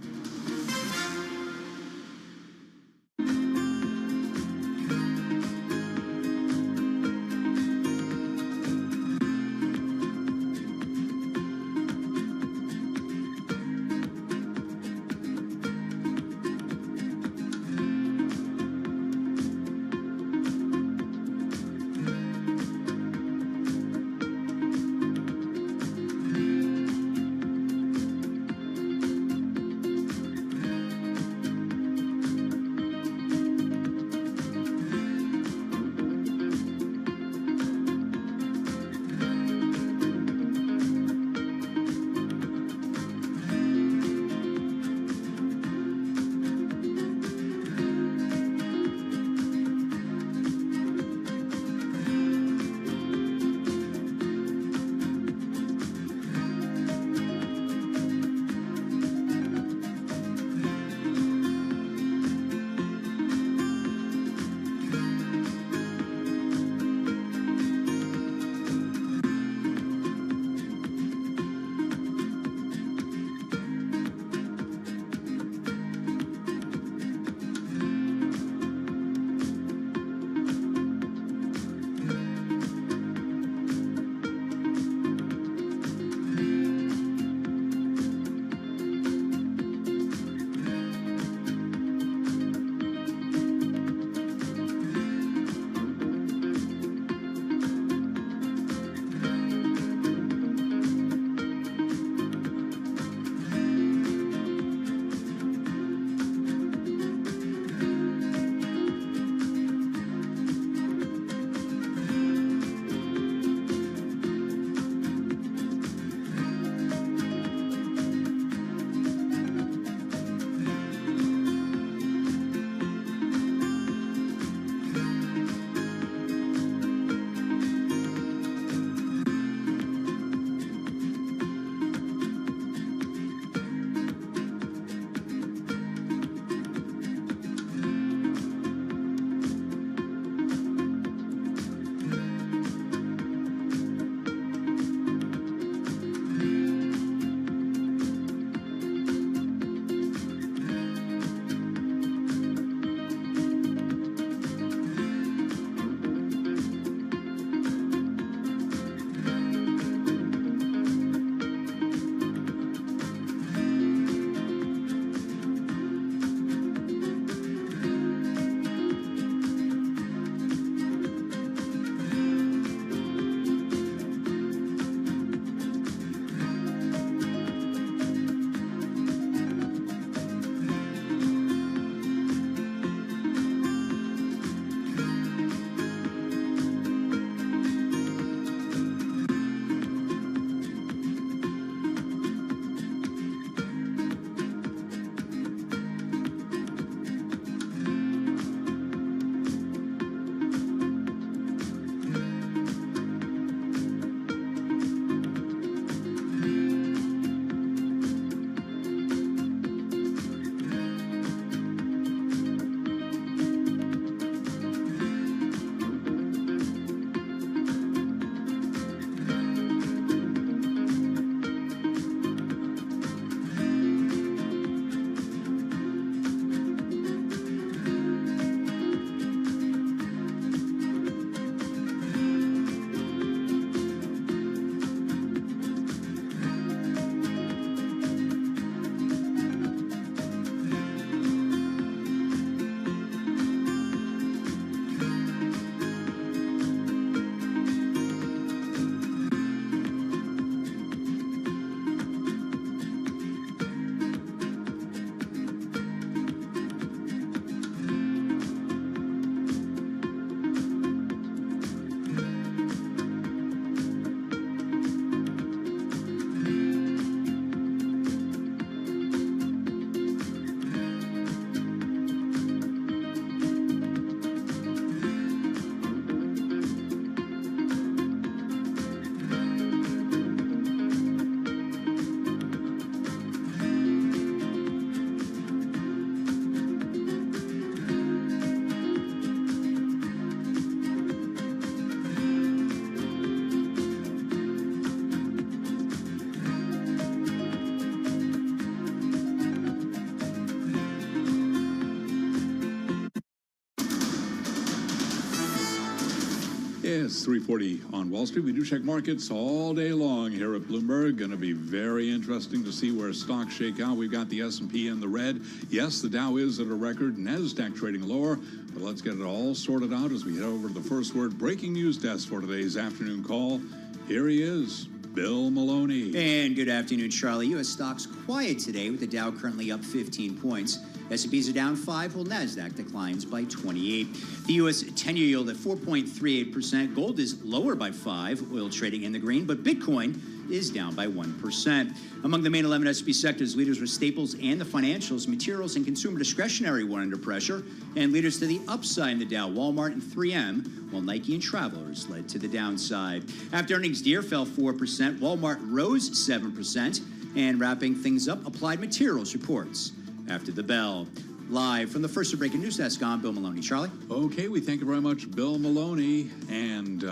It's 3:40 on Wall Street. We do check markets all day long here at Bloomberg. Going to be very interesting to see where stocks shake out. We've got the S&P in the red. Yes, the Dow is at a record. NASDAQ trading lower. But let's get it all sorted out as we head over to the first word breaking news desk for today's afternoon call. Here he is, Bill Maloney. And good afternoon, Charlie. U.S. stocks quiet today with the Dow currently up 15 points. S&Ps are down 5, while NASDAQ declines by 28. The U.S. 10-year yield at 4.38%. Gold is lower by 5, oil trading in the green, but Bitcoin is down by 1%. Among the main 11 S&P sectors, leaders were staples and the financials. Materials and consumer discretionary were under pressure, and leaders to the upside in the Dow, Walmart and 3M, while Nike and Travelers led to the downside. After earnings, Deere fell 4%, Walmart rose 7%, and wrapping things up, Applied Materials reports after the bell. Live from the first breaking news desk, I'm Bill Maloney. Charlie? Okay, we thank you very much, Bill Maloney. And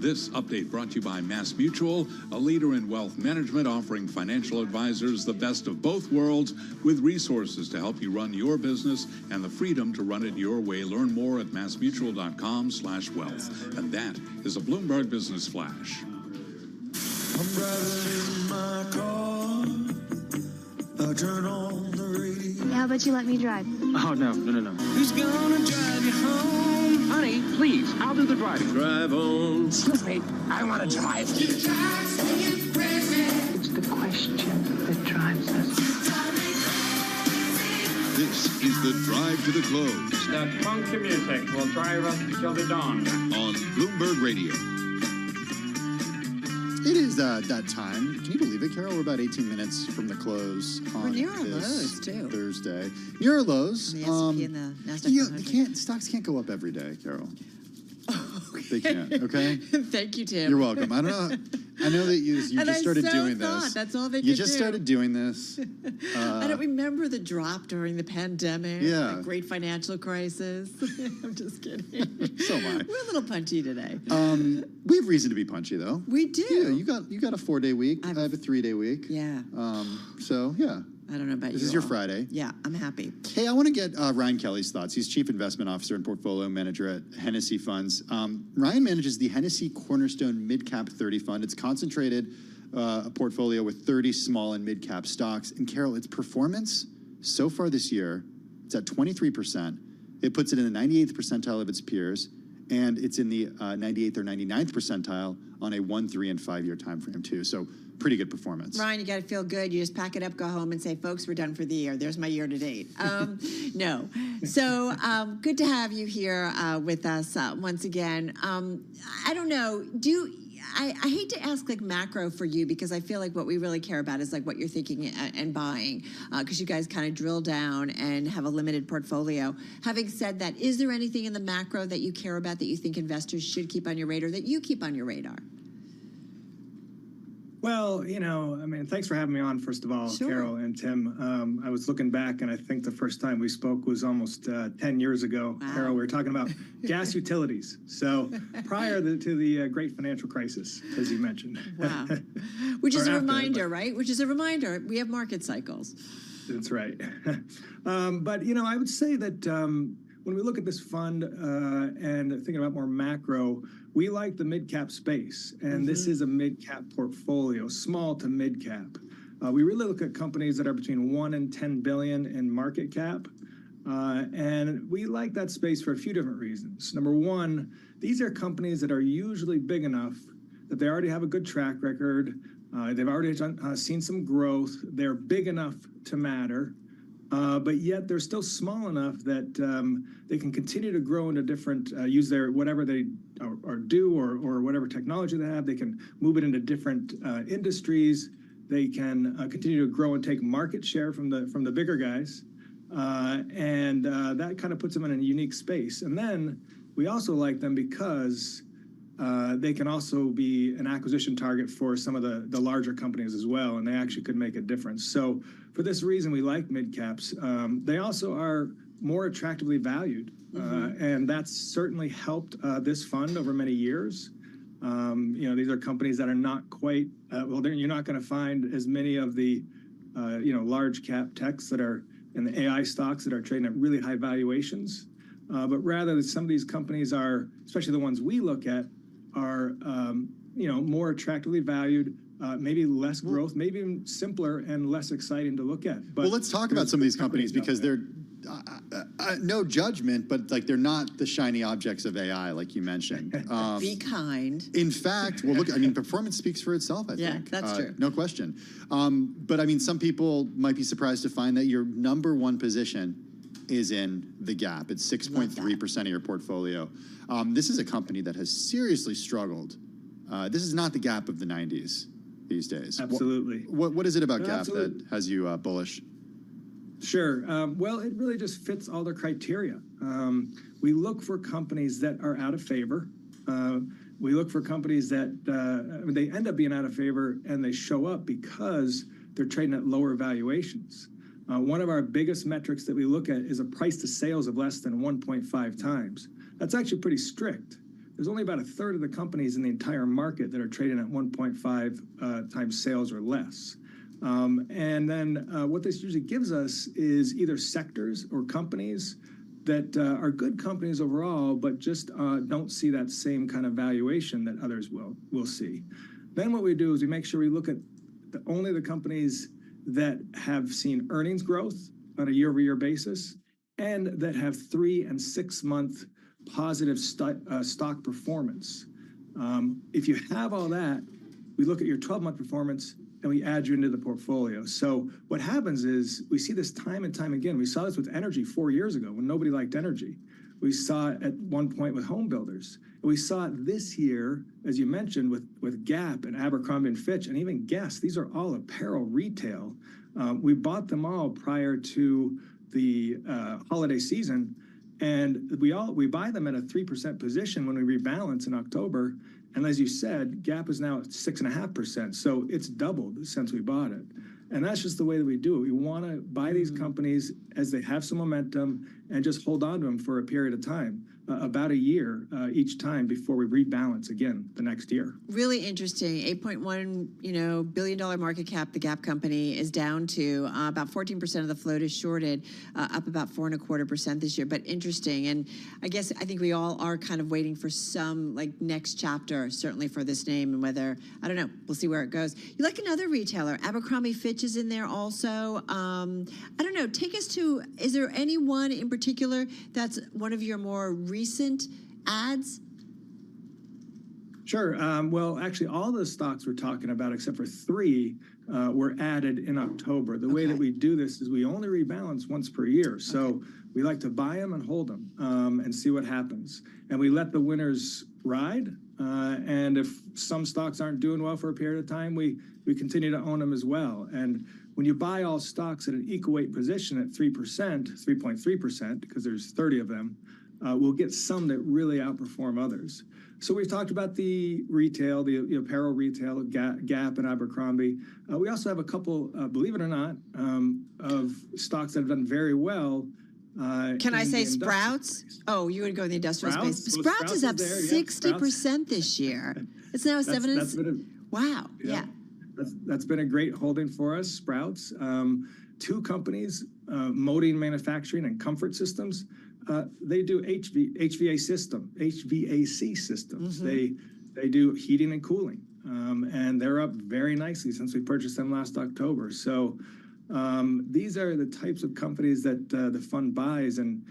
this update brought to you by MassMutual, a leader in wealth management, offering financial advisors the best of both worlds with resources to help you run your business and the freedom to run it your way. Learn more at massmutual.com/wealth. And that is a Bloomberg Business Flash. I'm driving in my car. I turn on the radio. How about you let me drive? Oh, no. Who's gonna drive you home? Honey, please, I'll do the driving. Drive on. Excuse me, I want to drive. It's the question that drives us. This is the Drive to the Close. That funky music will drive us till the dawn. On Bloomberg Radio. It is that time. Can you believe it, Carol? We're about 18 minutes from the close on We're near our this lows, too. Thursday. Near our lows. The S&P and the NASDAQ. Stocks can't go up every day, Carol. They can't, okay? Thank you, Tim. You're welcome. I don't know. I know that you just started doing this. That's all they You could just do. started doing this. I don't remember the drop during the pandemic. Yeah. The great financial crisis. I'm just kidding. So am I. We're a little punchy today. We have reason to be punchy, though. We do. Yeah, you got a 4-day week. I have a 3-day week. Yeah. So, yeah. I don't know about This you is your all. Friday. Yeah, I'm happy. Hey, I want to get Ryan Kelly's thoughts. He's Chief Investment Officer and Portfolio Manager at Hennessy Funds. Ryan manages the Hennessy Cornerstone Mid-Cap 30 Fund. It's concentrated a portfolio with 30 small and mid-cap stocks. And Carol, its performance so far this year, it's at 23%. It puts it in the 98th percentile of its peers, and it's in the 98th or 99th percentile on a 1, 3, and 5-year time frame, too. So pretty good performance. Ryan, you got to feel good. You just pack it up, go home, and say, folks, we're done for the year. There's my year to date. No. So good to have you here with us once again. I don't know. I hate to ask like macro for you because I feel like what we really care about is like what you're thinking and buying because you guys kind of drill down and have a limited portfolio. Having said that, is there anything in the macro that you care about that you think investors should keep on your radar, that you keep on your radar? Well, thanks for having me on, first of all, Sure. Carol and Tim. I was looking back, and I think the first time we spoke was almost 10 years ago. Wow. Carol, we were talking about gas utilities. So prior to the great financial crisis, as you mentioned. Wow. Which is Or a after, reminder, right? Which is a reminder. We have market cycles. That's right. But, I would say that when we look at this fund and thinking about more macro, we like the mid-cap space, and this is a mid-cap portfolio, small to mid-cap. We really look at companies that are between 1 and 10 billion in market cap, and we like that space for a few different reasons. Number one, these are companies that are usually big enough that they already have a good track record, they've already seen some growth, they're big enough to matter, but yet they're still small enough that they can continue to grow into different, use their whatever they do or whatever technology they have. They can move it into different industries. They can continue to grow and take market share from the bigger guys, and that kind of puts them in a unique space. And then we also like them because they can also be an acquisition target for some of the larger companies as well, and they actually could make a difference. So for this reason, we like mid-caps. They also are more attractively valued, and that's certainly helped this fund over many years. These are companies that are not quite, you're not going to find as many of the, large cap techs that are in the AI stocks that are trading at really high valuations, but rather some of these companies are, especially the ones we look at, are, more attractively valued, maybe less growth, maybe even simpler and less exciting to look at. But well, let's talk about some of these companies because they're no judgment, but like they're not the shiny objects of AI, like you mentioned. Be kind. In fact, well, look, I mean, performance speaks for itself, I think. Yeah, that's true. No question. But I mean, some people might be surprised to find that your number one position is in the Gap. It's 6.3% of your portfolio. This is a company that has seriously struggled. This is not the Gap of the 90s these days. Absolutely. What is it about Gap that has you bullish? Sure. Well, it really just fits all the criteria. We look for companies that are out of favor. We look for companies that they end up being out of favor and they show up because they're trading at lower valuations. One of our biggest metrics that we look at is a price to sales of less than 1.5 times. That's actually pretty strict. There's only about a third of the companies in the entire market that are trading at 1.5 times sales or less. And then what this usually gives us is either sectors or companies that are good companies overall, but just don't see that same kind of valuation that others will see. Then what we do is we make sure we look at only the companies that have seen earnings growth on a year-over-year basis and that have 3 and 6 month positive stock performance. If you have all that, we look at your 12-month performance and we add you into the portfolio. So what happens is we see this time and time again. We saw this with energy 4 years ago when nobody liked energy. We saw it at one point with home builders. And we saw it this year, as you mentioned, with Gap and Abercrombie and Fitch and even Guess. These are all apparel retail. We bought them all prior to the holiday season. And we buy them at a 3% position when we rebalance in October. And as you said, Gap is now at 6.5%. So it's doubled since we bought it. And that's just the way that we do it. We want to buy these companies as they have some momentum and just hold on to them for a period of time, about a year each time before we rebalance again the next year. Really interesting. $8.1 billion market cap. The Gap company is down to about 14% of the float is shorted, up about 4.25% this year. But interesting. And I think we all are kind of waiting for some next chapter, certainly for this name, and whether I don't know. We'll see where it goes. You like another retailer, Abercrombie Fitch is in there also. I don't know. Take us to. Is there anyone in particular that's one of your more recent ads? Sure. Well, actually, all the stocks we're talking about, except for 3, were added in October. The way that we do this is we only rebalance once per year. So we like to buy them and hold them and see what happens. And we let the winners ride. And if some stocks aren't doing well for a period of time, we continue to own them as well. And when you buy all stocks at an equal weight position at 3%, 3.3%, because there's 30 of them, we'll get some that really outperform others. So we've talked about the retail, the apparel retail, Gap and Abercrombie. We also have a couple, believe it or not, of stocks that have done very well. Can I say Sprouts? Oh, you would go in the industrial space. Sprouts is up 60% this year. It's now wow. Yeah. That's been a great holding for us, Sprouts. 2 companies, Modine Manufacturing and Comfort Systems. They do HVAC systems. They do heating and cooling, and they're up very nicely since we purchased them last October. So these are the types of companies that the fund buys and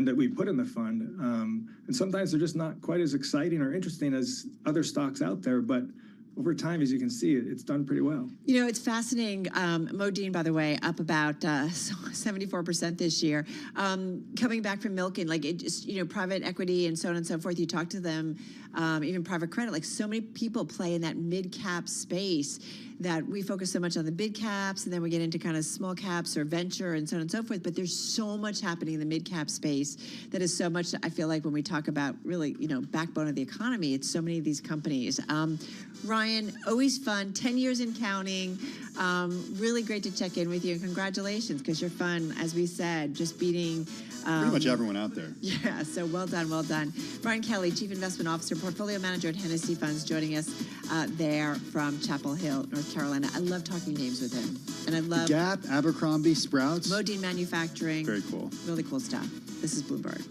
that we put in the fund. And sometimes they're just not quite as exciting or interesting as other stocks out there, but over time, as you can see, it's done pretty well. It's fascinating. Modine, by the way, up about 74% this year. Coming back from Milken, private equity and so on and so forth. You talk to them, even private credit. So many people play in that mid-cap space that we focus so much on the big caps, and then we get into kind of small caps or venture and so on and so forth. But there's so much happening in the mid-cap space that is so much, I feel like, when we talk about really, backbone of the economy, it's so many of these companies. Ryan, always fun, 10 years and counting. Really great to check in with you, and congratulations, because you're fun, as we said, just beating pretty much everyone out there. Yeah, so well done, well done. Brian Kelly, Chief Investment Officer, Portfolio Manager at Hennessy Funds, joining us there from Chapel Hill, North Carolina. I love talking names with him. And I love Gap, Abercrombie, Sprouts. Modine Manufacturing. Very cool. Really cool stuff. This is Bloomberg.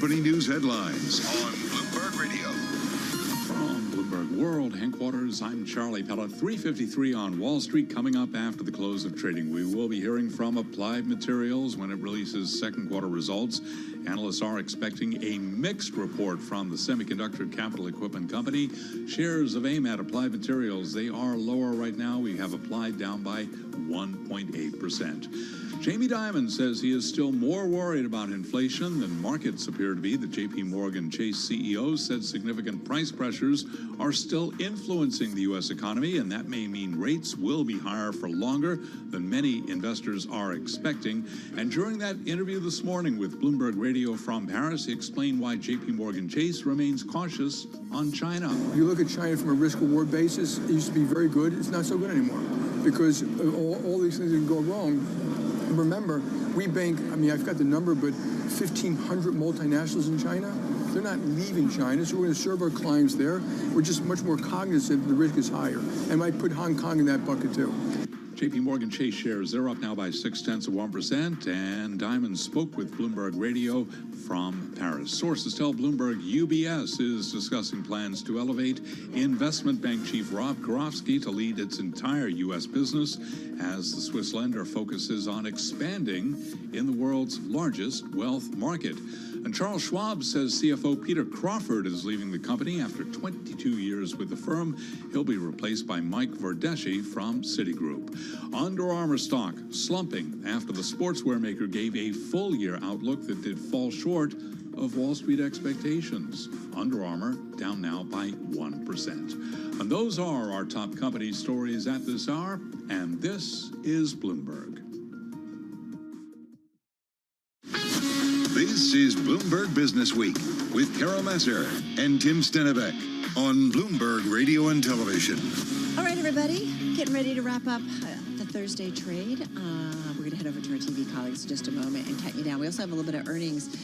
company news headlines on Bloomberg Radio. From Bloomberg World headquarters, I'm Charlie Pella. 3:53 on Wall Street. Coming up after the close of trading, we will be hearing from Applied Materials when it releases second quarter results. Analysts are expecting a mixed report from the semiconductor capital equipment company. Shares of AIM at Applied Materials, they are lower right now. We have Applied down by 1.8%. Jamie Dimon says he is still more worried about inflation than markets appear to be. The J.P. Morgan Chase CEO said significant price pressures are still influencing the U.S. economy, and that may mean rates will be higher for longer than many investors are expecting. And during that interview this morning with Bloomberg Radio from Paris, he explained why J.P. Morgan Chase remains cautious on China. If you look at China from a risk-reward basis, it used to be very good. It's not so good anymore because all these things that go wrong. Remember, we bank, I've got the number, but 1,500 multinationals in China. They're not leaving China, so we're going to serve our clients there. We're just much more cognizant that the risk is higher. And I put Hong Kong in that bucket, too. J.P. Morgan Chase shares, they're up now by 0.6%, and Dimon spoke with Bloomberg Radio from Paris. Sources tell Bloomberg UBS is discussing plans to elevate investment bank chief Rob Karofsky to lead its entire U.S. business as the Swiss lender focuses on expanding in the world's largest wealth market. And Charles Schwab says CFO Peter Crawford is leaving the company after 22 years with the firm. He'll be replaced by Mike Verdeschi from Citigroup. Under Armour stock slumping after the sportswear maker gave a full-year outlook that did fall short of Wall Street expectations. Under Armour down now by 1%. And those are our top company stories at this hour, and this is Bloomberg. This is Bloomberg Business Week with Carol Massar and Tim Stenevec on Bloomberg Radio and Television. All right, everybody, getting ready to wrap up the Thursday trade. We're going to head over to our TV colleagues in just a moment and count you down. We also have a little bit of earnings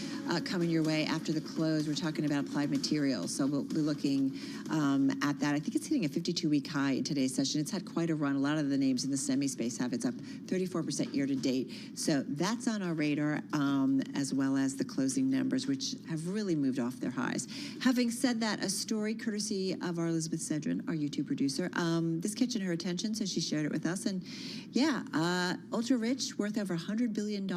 coming your way after the close. We're talking about Applied Materials, so we'll be looking at that. I think it's hitting a 52-week high in today's session. It's had quite a run. A lot of the names in the semi space have. It's up 34% year to date. So that's on our radar, as well as the closing numbers, which have really moved off their highs. Having said that, a story courtesy of our Elizabeth Sedran, our YouTube producer, this catching her attention, so she shared it with us. And yeah, ultra rich, worth over $100 billion.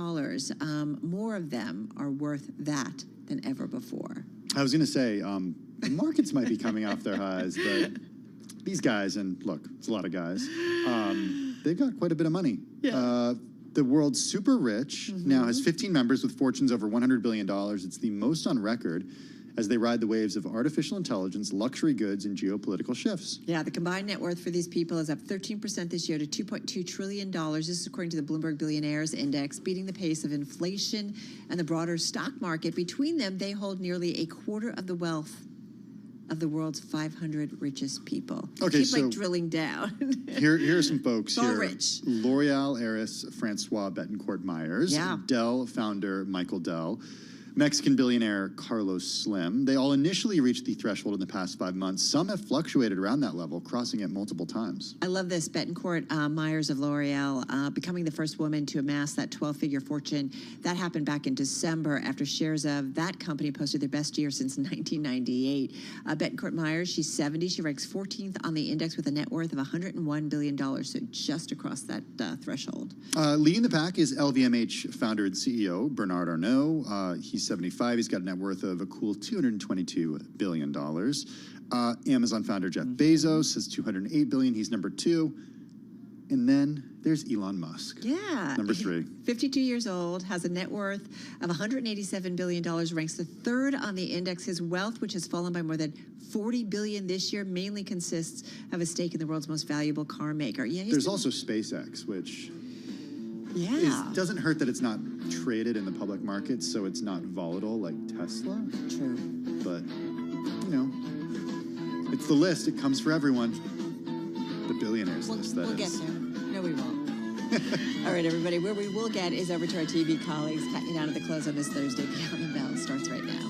More of them are worth that than ever before. I was going to say, the markets might be coming off their highs, but these guys, and look, it's a lot of guys, they've got quite a bit of money. Yeah. The world's super rich now has 15 members with fortunes over $100 billion. It's the most on record as they ride the waves of artificial intelligence, luxury goods, and geopolitical shifts. Yeah, the combined net worth for these people is up 13% this year to $2.2 trillion. This is according to the Bloomberg Billionaires Index, beating the pace of inflation and the broader stock market. Between them, they hold nearly a quarter of the wealth of the world's 500 richest people. Okay, keep drilling down. here are some folks all here. Rich. L'Oreal heiress Francois Bettencourt Myers. Yeah. Dell founder Michael Dell. Mexican billionaire Carlos Slim. They all initially reached the threshold in the past 5 months. Some have fluctuated around that level, crossing it multiple times. I love this. Bettencourt Myers of L'Oreal becoming the first woman to amass that 12-figure fortune. That happened back in December after shares of that company posted their best year since 1998. Bettencourt Myers, she's 70. She ranks 14th on the index with a net worth of $101 billion, so just across that threshold. Leading the pack is LVMH founder and CEO Bernard Arnault. He's 75. He's got a net worth of a cool $222 billion. Amazon founder Jeff Bezos has $208 billion. He's number 2. And then there's Elon Musk. Yeah. Number 3. 52 years old, has a net worth of $187 billion, ranks the 3rd on the index. His wealth, which has fallen by more than $40 billion this year, mainly consists of a stake in the world's most valuable car maker. Yeah, there's also SpaceX, which... Yeah. It doesn't hurt that it's not traded in the public markets, so it's not volatile like Tesla. True. But, you know, it's the list. It comes for everyone. The billionaires list, that we'll is. We'll get there. No, we won't. All right, everybody. Where we will get is over to our TV colleagues. Cutting down to the close on this Thursday. Counting bell starts right now.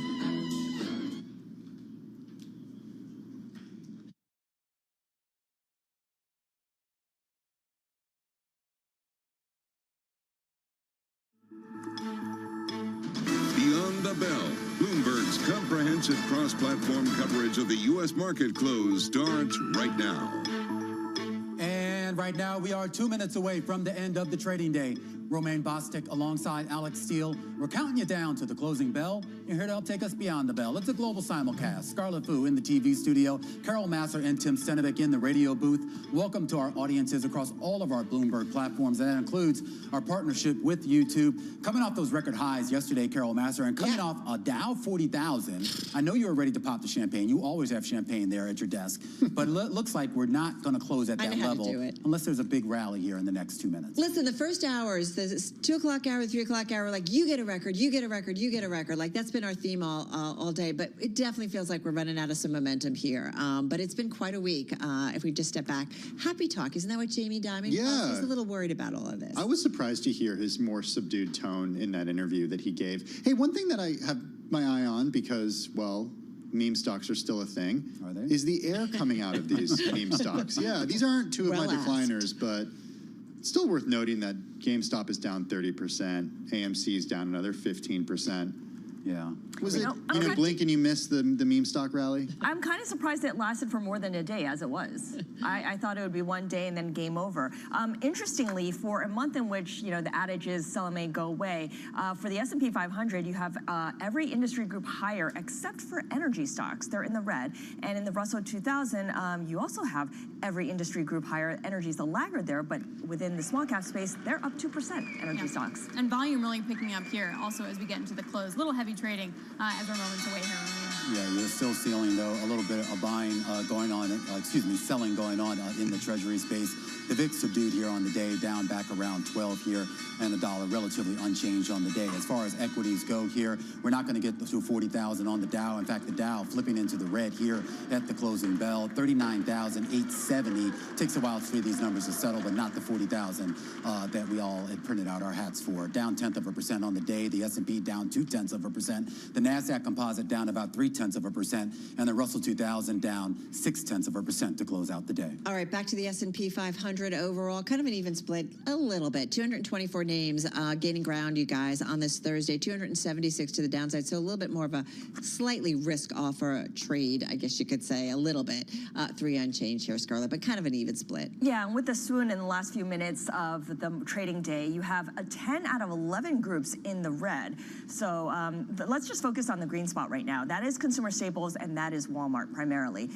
Beyond the Bell, Bloomberg Comprehensive cross-platform coverage of the U.S. market close starts right now. And right now, we are 2 minutes away from the end of the trading day. Romaine Bostic alongside Alex Steele. We're counting you down to the closing bell. You're here to help take us beyond the bell. It's a global simulcast. Scarlett Fu in the TV studio, Carol Masser and Tim Stenovic in the radio booth. Welcome to our audiences across all of our Bloomberg platforms. And that includes our partnership with YouTube. Coming off those record highs yesterday, Carol Masser, and coming off a Dow 40,000. I know you were ready to pop the champagne. You always have champagne there at your desk. But it looks like we're not going to close at that level unless there's a big rally here in the next 2 minutes. Listen, the first hours, the 2 o'clock hour, 3 o'clock hour, like you get a record, you get a record, you get a record. Like that's been our theme all day. But it definitely feels like we're running out of some momentum here. But it's been quite a week. If we just step back, happy talk. Isn't that what Jamie Dimon? Yeah, he's a little worried about all of this. I was surprised to hear his more subdued tone in that interview that he gave. Hey, one thing that I have my eye on because, well, meme stocks are still a thing. Are they? Is the air coming out of these meme stocks? Yeah, these aren't two of my decliners, but still worth noting that GameStop is down 30%, AMC is down another 15%. Yeah. Was it, blink and you missed the meme stock rally? I'm kind of surprised it lasted for more than a day as it was. I thought it would be one day and then game over. Interestingly, for a month in which, the adage is sell and may go away, for the S&P 500, you have every industry group higher except for energy stocks. They're in the red. And in the Russell 2000, you also have every industry group higher. Energy is the laggard there, but within the small cap space, they're up 2%, energy stocks. And volume really picking up here also as we get into the close. Little heavy trading as we're moments away here. Yeah, you're still seeing, though, a little bit of buying going on, selling going on in the Treasury space. The VIX subdued here on the day, down back around 12 here, and the dollar relatively unchanged on the day. As far as equities go here, we're not going to get to 40,000 on the Dow. In fact, the Dow flipping into the red here at the closing bell, 39,870. Takes a while for these numbers to settle, but not the 40,000 that we all had printed out our hats for. Down 0.1% on the day. The S&P down 0.2%. The NASDAQ composite down about 0.3%, and the Russell 2000 down 0.6% to close out the day. All right, back to the S&P 500 overall. Kind of an even split, a little bit. 224 names gaining ground, you guys, on this Thursday. 276 to the downside, so a little bit more of a slightly risk-offer trade, I guess you could say, a little bit. 3 unchanged here, Scarlett, but kind of an even split. Yeah, and with the swoon in the last few minutes of the trading day, you have 10 out of 11 groups in the red. So let's just focus on the green spot right now. That is consumer staples, and that is Walmart primarily.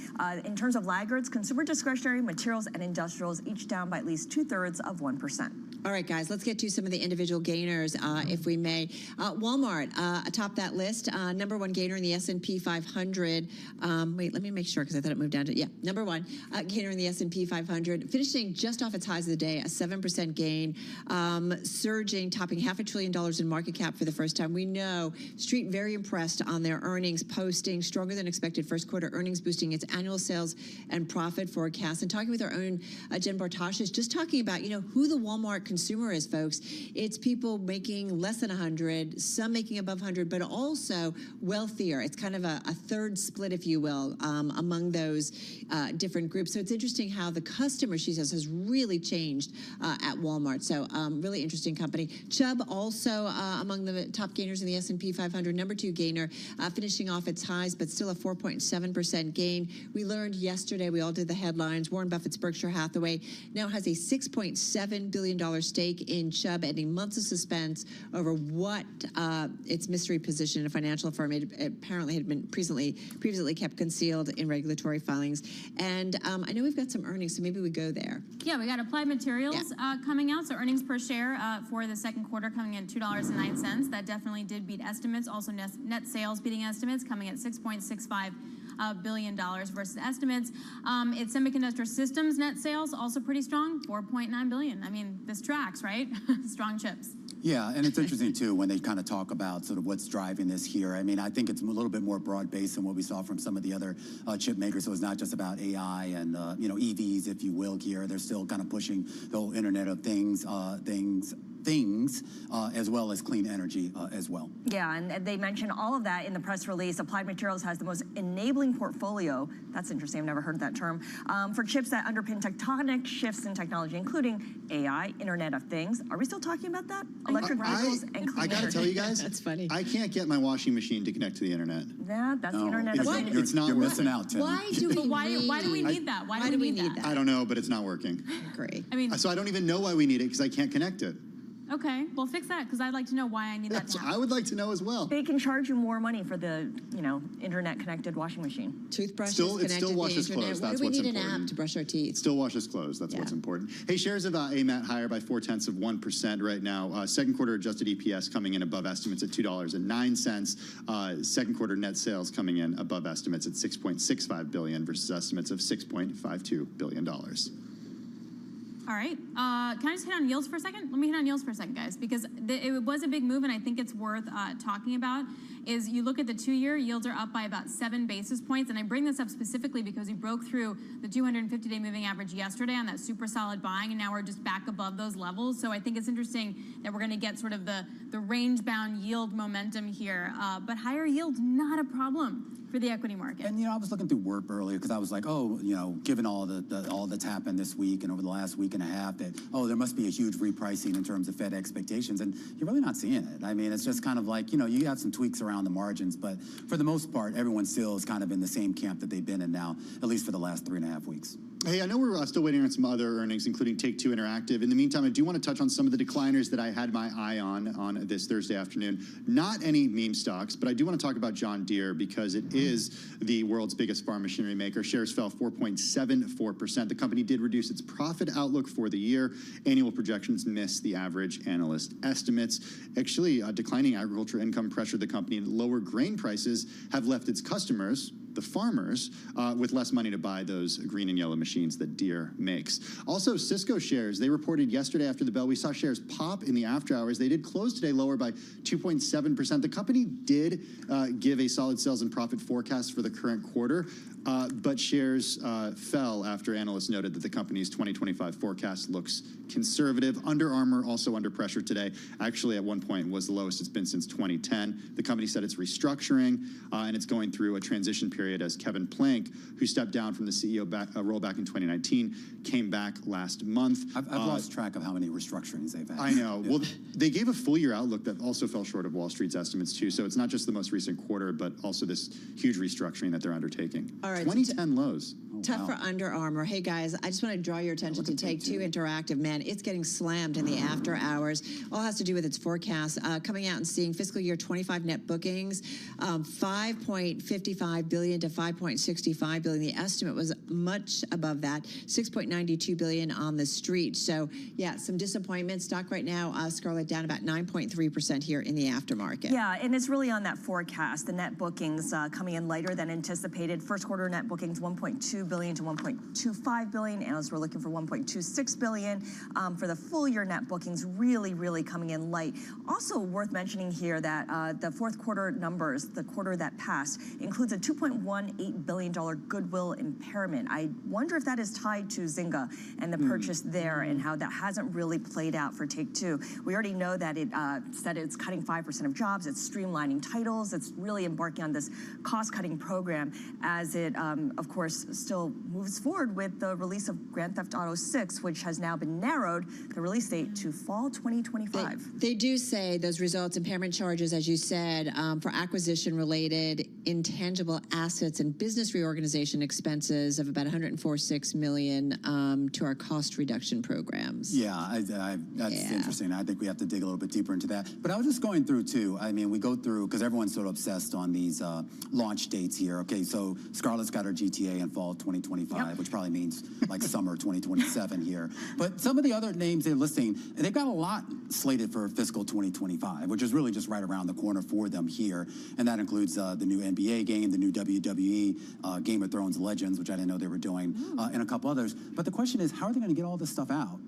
In terms of laggards, consumer discretionary, materials, and industrials, each down by at least 2/3%. All right, guys, let's get to some of the individual gainers, if we may. Walmart, atop that list, number 1 gainer in the S&P 500. Wait, let me make sure because I thought it moved down to, number 1 gainer in the S&P 500, finishing just off its highs of the day, a 7% gain, surging, topping $500 billion in market cap for the first time. We know Street very impressed on their earnings, posting stronger than expected first quarter earnings, boosting its annual sales and profit forecast. And talking with our own Jen Bartosh, just talking about, who the Walmart consumer is, folks. It's people making less than 100, some making above 100, but also wealthier. It's kind of a third split, if you will, among those different groups. So it's interesting how the customer, she says, has really changed at Walmart. So really interesting company. Chubb also among the top gainers in the S&P 500, number 2 gainer, finishing off its highs, but still a 4.7% gain. We learned yesterday, we all did the headlines, Warren Buffett's Berkshire Hathaway now has a $6.7 billion stake in Chubb, ending months of suspense over what its mystery position in a financial firm apparently had been previously kept concealed in regulatory filings. And I know we've got some earnings, so maybe we go there. Yeah, we got Applied Materials coming out, so earnings per share for the second quarter coming in at $2.09. That definitely did beat estimates. Also net sales beating estimates, coming at $6.65 billion versus estimates. Its semiconductor systems net sales also pretty strong, $4.9 billion. I mean, this tracks, right? Strong chips. Yeah, and it's interesting, too, when they kind of talk about sort of what's driving this here. I mean, I think it's a little bit more broad-based than what we saw from some of the other chip makers. So it's not just about AI and, EVs, if you will, here. They're still kind of pushing the whole Internet of Things things as well as clean energy as well. Yeah, and they mentioned all of that in the press release. Applied Materials has the most enabling portfolio. That's interesting. I've never heard that term. For chips that underpin tectonic shifts in technology, including AI, Internet of Things. Are we still talking about that? Electric vehicles and clean I got to energy. tell you guys, That's funny. I can't get my washing machine to connect to the internet. Yeah, that's the Internet of Things. It's not You're working. missing out, Tim. Why do we Why do we need that? Why do we need that? I don't know, but it's not working. Great. I mean, So I don't even know why we need it because I can't connect it. okay, well fix that because I'd like to know why I need that to happen. I would like to know as well. They can charge you more money for the, internet-connected washing machine. Toothbrushes It connected still to the washes internet. clothes. Why That's do we what's need an important. app to brush our teeth? Still washes clothes. That's what's important. Hey, shares of AMAT higher by 0.4% right now. Second quarter adjusted EPS coming in above estimates at $2.09. Second quarter net sales coming in above estimates at $6.65 billion versus estimates of $6.52 billion. All right. Can I just hit on yields for a second? Let me hit on yields for a second, guys, because it was a big move, and I think it's worth talking about. Is you look at the 2-year, yields are up by about 7 basis points, and I bring this up specifically because we broke through the 250-day moving average yesterday on that super solid buying, and now we're just back above those levels. So I think it's interesting that we're going to get sort of the range-bound yield momentum here, but higher yields not a problem for the equity market. And I was looking through WERP earlier because I was like, given all that's happened this week and over the last week and a half, that there must be a huge repricing in terms of Fed expectations, and you're really not seeing it. I mean, it's just kind of like you have some tweaks around the margins, but for the most part, everyone still is kind of in the same camp that they've been in now, at least for the last 3.5 weeks. Hey, I know we're still waiting on some other earnings, including Take-Two Interactive. In the meantime, I do want to touch on some of the decliners that I had my eye on this Thursday afternoon. Not any meme stocks, but I do want to talk about John Deere because it is the world's biggest farm machinery maker. Shares fell 4.74%. The company did reduce its profit outlook for the year. Annual projections missed the average analyst estimates. Actually, declining agriculture income pressured the company, and lower grain prices have left its customers, the farmers, with less money to buy those green and yellow machines that Deere makes. Also, Cisco shares, they reported yesterday after the bell. We saw shares pop in the after hours. They did close today lower by 2.7%. The company did give a solid sales and profit forecast for the current quarter, but shares fell after analysts noted that the company's 2025 forecast looks conservative. Under Armour also under pressure today. Actually, at one point was the lowest it's been since 2010. The company said it's restructuring and it's going through a transition period as Kevin Plank, who stepped down from the CEO role back in 2019, came back last month. I've lost track of how many restructurings they've had. I know. Well, they gave a full year outlook that also fell short of Wall Street's estimates too. So it's not just the most recent quarter, but also this huge restructuring that they're undertaking. All right, 2010 lows. Tough for Under Armour. Hey, guys, I just want to draw your attention to Take-Two Interactive. Man, it's getting slammed in the after hours. All has to do with its forecast. Coming out and seeing fiscal year 25 net bookings, $5.55 billion to $5.65 billion. The estimate was much above that, $6.92 billion on the street. So, yeah, some disappointment. Stock right now, Scarlett, down about 9.3% here in the aftermarket. Yeah, and it's really on that forecast. The net bookings coming in lighter than anticipated. First quarter net bookings, $1.2 billion to $1.25 billion. Analysts were looking for $1.26 billion. For the full year net bookings, really coming in light. Also worth mentioning here that the fourth quarter numbers, the quarter that passed, includes a $2.18 billion goodwill impairment. I wonder if that is tied to Zynga and the purchase there and how that hasn't really played out for Take-Two. We already know that it said it's cutting 5% of jobs, it's streamlining titles, it's really embarking on this cost-cutting program as it, of course, still moves forward with the release of Grand Theft Auto 6, which has now been narrowed, the release date to fall 2025. They do say those results, impairment charges, as you said, for acquisition-related intangible assets and business reorganization expenses of about $146 million to our cost reduction programs. Yeah, that's interesting. I think we have to dig a little bit deeper into that. But I was just going through, too. I mean, we go through, because everyone's sort of obsessed on these launch dates here. Okay, so Scarlett's got her GTA in fall 2025, which probably means like summer 2027 here. But some of the other names they're listing, they've got a lot slated for fiscal 2025, which is really just right around the corner for them here. And that includes the new NBA game, the new WWE, Game of Thrones Legends, which I didn't know they were doing, and a couple others. But the question is, how are they going to get all this stuff out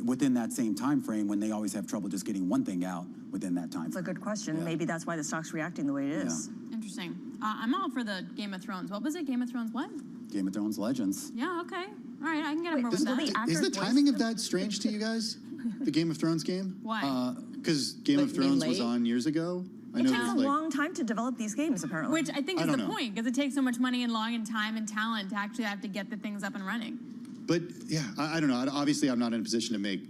within that same time frame when they always have trouble just getting one thing out within that time frame? That's a good question. Yeah. Maybe that's why the stock's reacting the way it is. Yeah. Interesting. I'm all for the Game of Thrones. What was it? Game of Thrones what? Game of Thrones Legends. Yeah, okay. All right, I can get on board with that. Is the timing of that strange to you guys? The Game of Thrones game? Why? Because Game of Thrones was on years ago. It takes a long time to develop these games, apparently. Which I think is the point, because it takes so much money and long and time and talent to actually have to get the things up and running. But yeah, I don't know. Obviously, I'm not in a position to make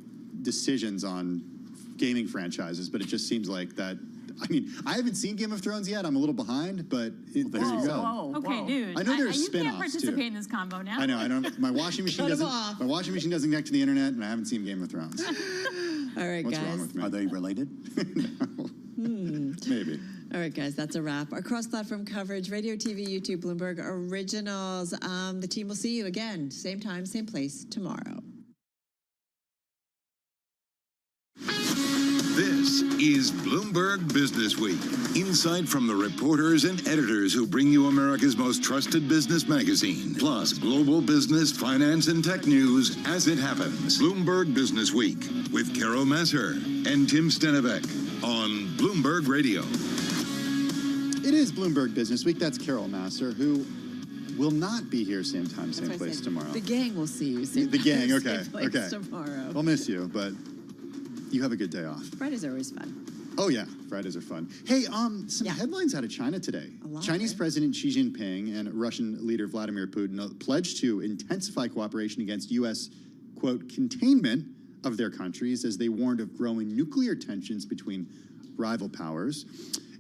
decisions on gaming franchises, but it just seems like that. I mean, I haven't seen Game of Thrones yet. I'm a little behind, but there you go. Okay, dude. I know there's you can't spin-offs, participate too. in this combo now. I know. I don't. My washing machine doesn't. My washing machine doesn't connect to the internet, and I haven't seen Game of Thrones. All right, What's guys. wrong with me? Are they related? Maybe. All right, guys, that's a wrap. Our cross-platform coverage, radio, TV, YouTube, Bloomberg Originals. The team will see you again, same time, same place, tomorrow. This is Bloomberg Business Week. Insight from the reporters and editors who bring you America's most trusted business magazine. Plus, global business, finance, and tech news as it happens. Bloomberg Business Week with Carol Masser and Tim Stenevec on Bloomberg Radio. It is Bloomberg Business Week. That's Carol Masser, who will not be here same time, same place tomorrow. The gang will see you same The gang, time, okay, same place okay. tomorrow. I'll miss you, but you have a good day off. Fridays are always fun. Oh yeah, Fridays are fun. Hey, some headlines out of China today. Chinese President Xi Jinping and Russian leader Vladimir Putin pledged to intensify cooperation against U.S., quote, containment of their countries as they warned of growing nuclear tensions between rival powers.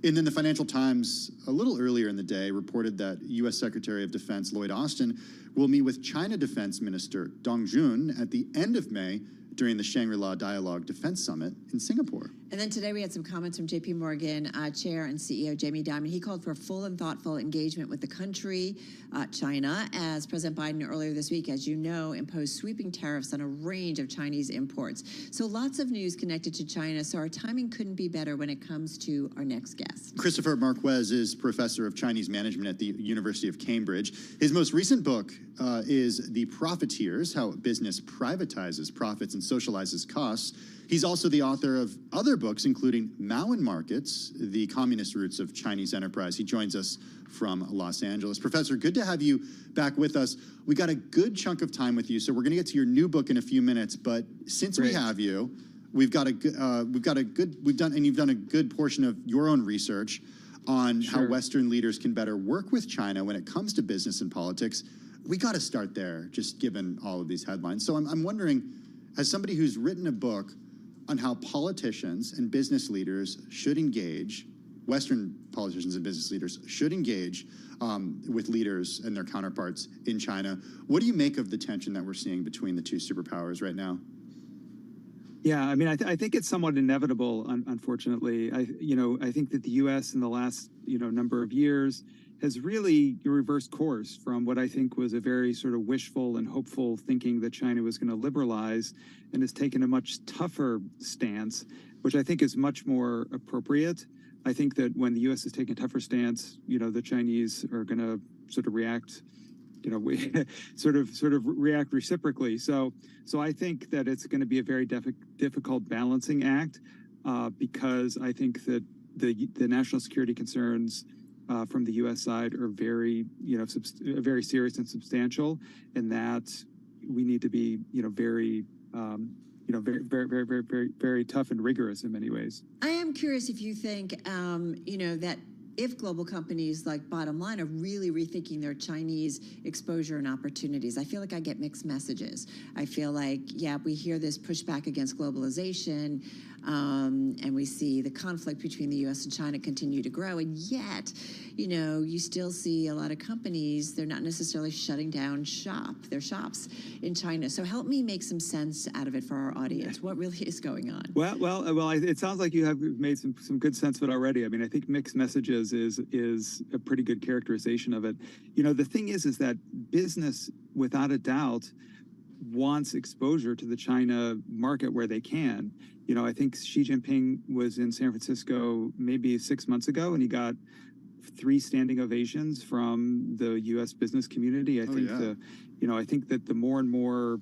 And then the Financial Times, a little earlier in the day, reported that U.S. Secretary of Defense Lloyd Austin will meet with China Defense Minister Dong Jun at the end of May during the Shangri-La Dialogue Defense Summit in Singapore. And then today we had some comments from JP Morgan Chair and CEO Jamie Dimon. He called for full and thoughtful engagement with the country, China, as President Biden earlier this week, as you know, imposed sweeping tariffs on a range of Chinese imports. So lots of news connected to China, so our timing couldn't be better when it comes to our next guest. Christopher Marquez is professor of Chinese management at the University of Cambridge. His most recent book is The Profiteers, How Business Privatizes Profits and Socializes Costs. He's also the author of other books, including Mao and Markets, The Communist Roots of Chinese Enterprise. He joins us from Los Angeles. Professor, good to have you back with us. We got a good chunk of time with you, so we're going to get to your new book in a few minutes. But since we have you, you've done a good portion of your own research on how Western leaders can better work with China when it comes to business and politics. We got to start there, just given all of these headlines. So I'm wondering, as somebody who's written a book on how politicians and business leaders should engage, Western politicians and business leaders should engage with leaders and their counterparts in China, what do you make of the tension that we're seeing between the two superpowers right now? Yeah, I mean, I think it's somewhat inevitable, unfortunately. I think that the U.S. in the last, number of years has really reversed course from what I think was a very sort of wishful and hopeful thinking that China was going to liberalize, and has taken a much tougher stance, which I think is much more appropriate. I think that when the U.S. is taking a tougher stance, the Chinese are going to sort of react, sort of react reciprocally. So I think that it's going to be a very difficult balancing act because I think that the national security concerns from the U.S. side are very, very serious and substantial, and that we need to be, very, very tough and rigorous in many ways. I am curious if you think, that if global companies like Bottom Line are really rethinking their Chinese exposure and opportunities. I feel like I get mixed messages. I feel like, we hear this pushback against globalization, and we see the conflict between the U.S. and China continue to grow, and yet, you still see a lot of companies, they're not necessarily shutting down their shops in China. So help me make some sense out of it for our audience. What really is going on? Well, it sounds like you have made some good sense of it already. I mean, I think mixed messages is a pretty good characterization of it. The thing is that business, without a doubt, wants exposure to the China market where they can. I think Xi Jinping was in San Francisco maybe 6 months ago, and he got 3 standing ovations from the U.S. business community. I think that the more and more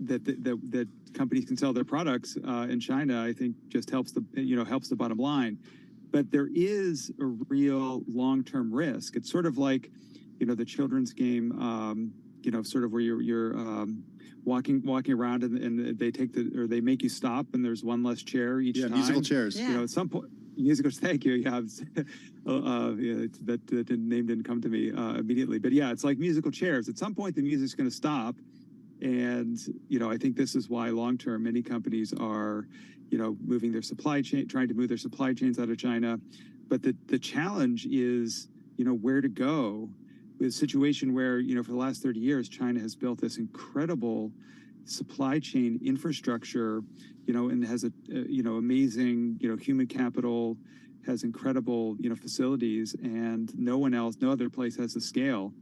that companies can sell their products in China, I think just helps the bottom line. But there is a real long-term risk. It's sort of like, the children's game sort of where you're walking around and they make you stop and there's one less chair each time. Musical chairs. At some point. Musical, thank you. Yeah, that name didn't come to me immediately, but yeah, it's like musical chairs. At some point, the music's going to stop, and I think this is why long term many companies are, moving their supply chain, trying to move their supply chains out of China. But the challenge is, where to go. With a situation where for the last 30 years, China has built this incredible supply chain infrastructure, and has amazing, human capital, has incredible, facilities, and no other place has the scale.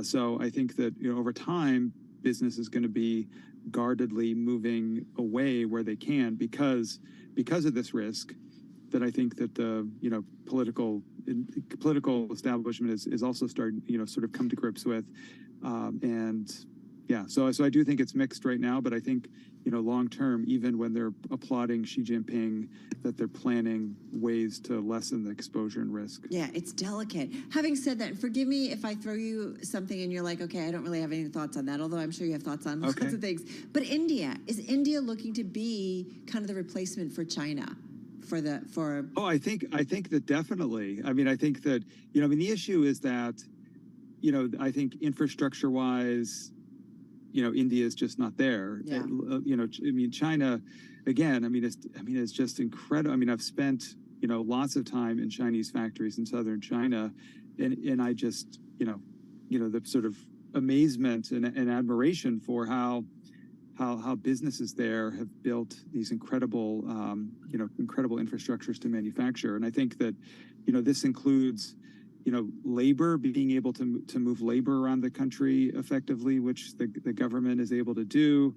So I think that, over time, business is going to be guardedly moving away where they can because of this risk that I think that the, political establishment is also starting, sort of come to grips with. So I do think it's mixed right now, but I think, long term, even when they're applauding Xi Jinping, that they're planning ways to lessen the exposure and risk. Yeah, it's delicate. Having said that, forgive me if I throw you something and you're like, okay, I don't really have any thoughts on that, although I'm sure you have thoughts on lots of things. But is India looking to be kind of the replacement for China? I think that definitely. I mean, I think that, the issue is that, I think infrastructure wise, India is just not there. Yeah. China, again, it's just incredible. I've spent, lots of time in Chinese factories in southern China, and I just, the sort of amazement and admiration for how businesses there have built these incredible, incredible infrastructures to manufacture. And I think that, this includes, labor, being able to move labor around the country effectively, which the government is able to do,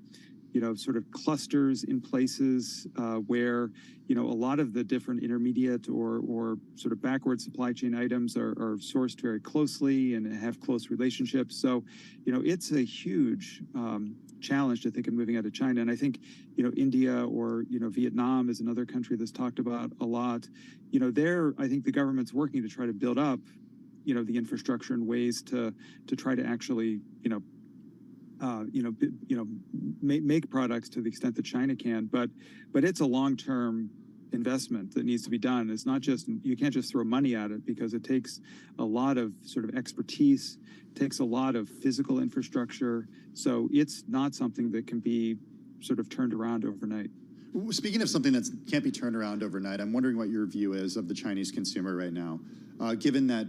sort of clusters in places where, a lot of the different intermediate or sort of backward supply chain items are sourced very closely and have close relationships. So, it's a huge challenge to think of moving out of China. And I think, India or, Vietnam is another country that's talked about a lot. I think the government's working to try to build up, the infrastructure in ways to try to actually, make products to the extent that China can. But it's a long-term investment that needs to be done. It's not just, you can't just throw money at it because it takes a lot of sort of expertise, takes a lot of physical infrastructure. So it's not something that can be sort of turned around overnight. Speaking of something that can't be turned around overnight, I'm wondering what your view is of the Chinese consumer right now, given that,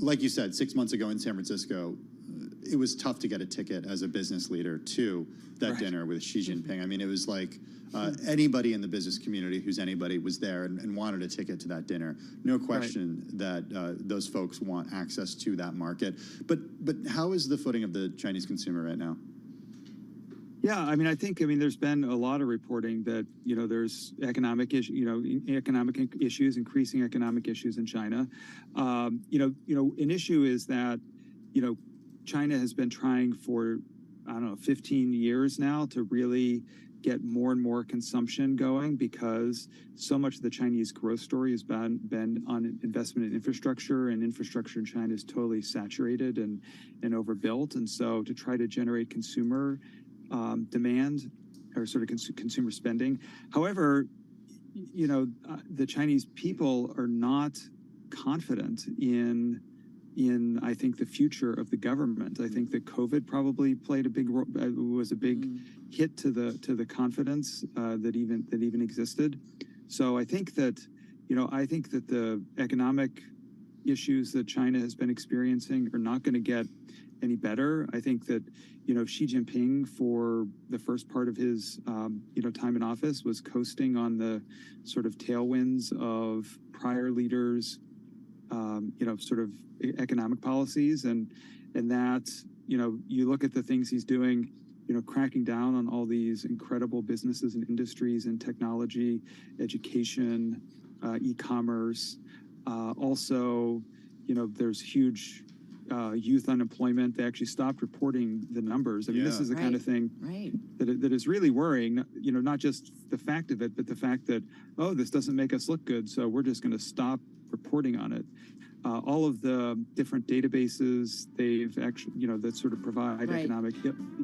like you said, 6 months ago in San Francisco, it was tough to get a ticket as a business leader to that dinner with Xi Jinping. I mean, it was like anybody in the business community who's anybody was there and wanted a ticket to that dinner. No question that those folks want access to that market. But how is the footing of the Chinese consumer right now? Yeah, I think there's been a lot of reporting that there's economic issues, increasing economic issues in China. An issue is that China has been trying for 15 years now to really get more and more consumption going because so much of the Chinese growth story has been on investment in infrastructure, and infrastructure in China is totally saturated and overbuilt. And so to try to generate consumer demand or sort of consumer spending. However, the Chinese people are not confident in I think the future of the government. I think that COVID probably played was a big hit to the confidence that even existed. So I think that the economic issues that China has been experiencing are not going to get any better. I think that Xi Jinping, for the first part of his time in office, was coasting on the sort of tailwinds of prior leaders' sort of economic policies, and that you look at the things he's doing, cracking down on all these incredible businesses and industries and technology, education, e-commerce. Also, there's huge youth unemployment. They actually stopped reporting the numbers. This is the kind of thing that is really worrying, not just the fact of it, but the fact that, this doesn't make us look good, so we're just going to stop reporting on it. all of the different databases they've actually, that sort of provide Right. economic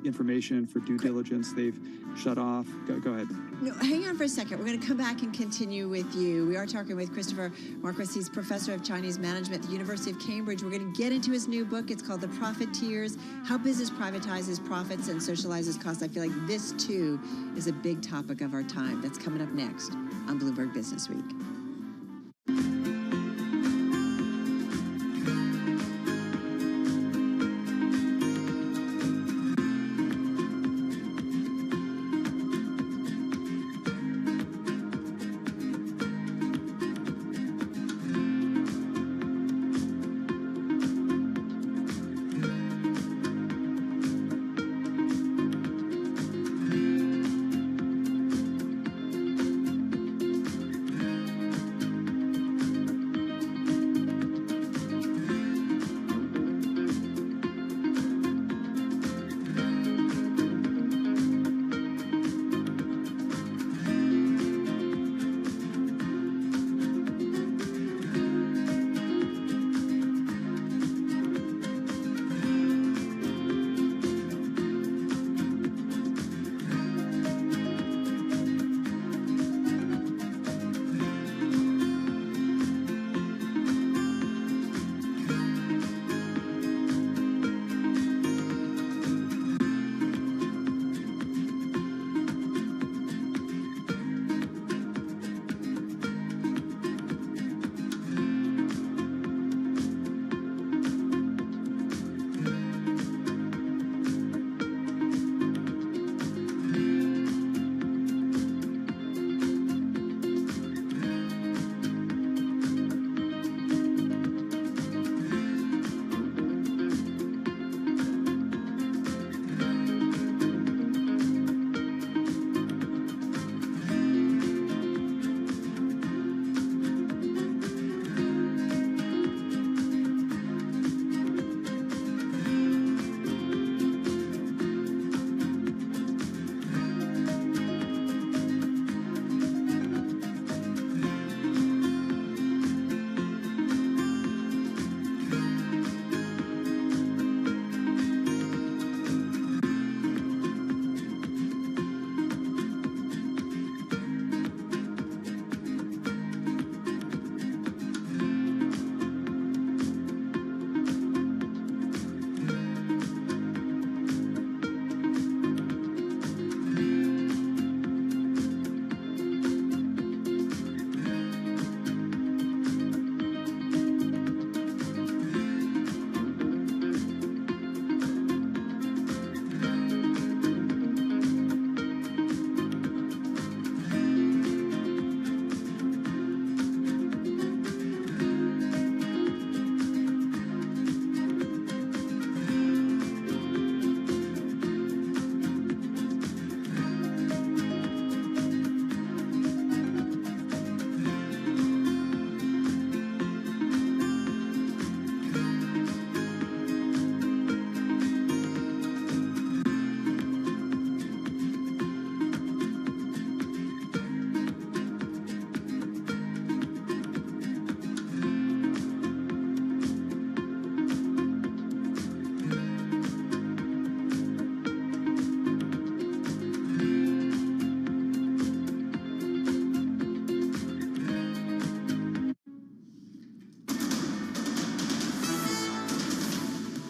information for due diligence, they've shut off. Go ahead. No, hang on for a second. We're going to come back and continue with you. We are talking with Christopher Marquis. He's professor of Chinese management at the University of Cambridge. We're going to get into his new book. It's called The Profiteers: How Business Privatizes Profits and Socializes Costs. I feel like this, too, is a big topic of our time. That's coming up next on Bloomberg Business Week.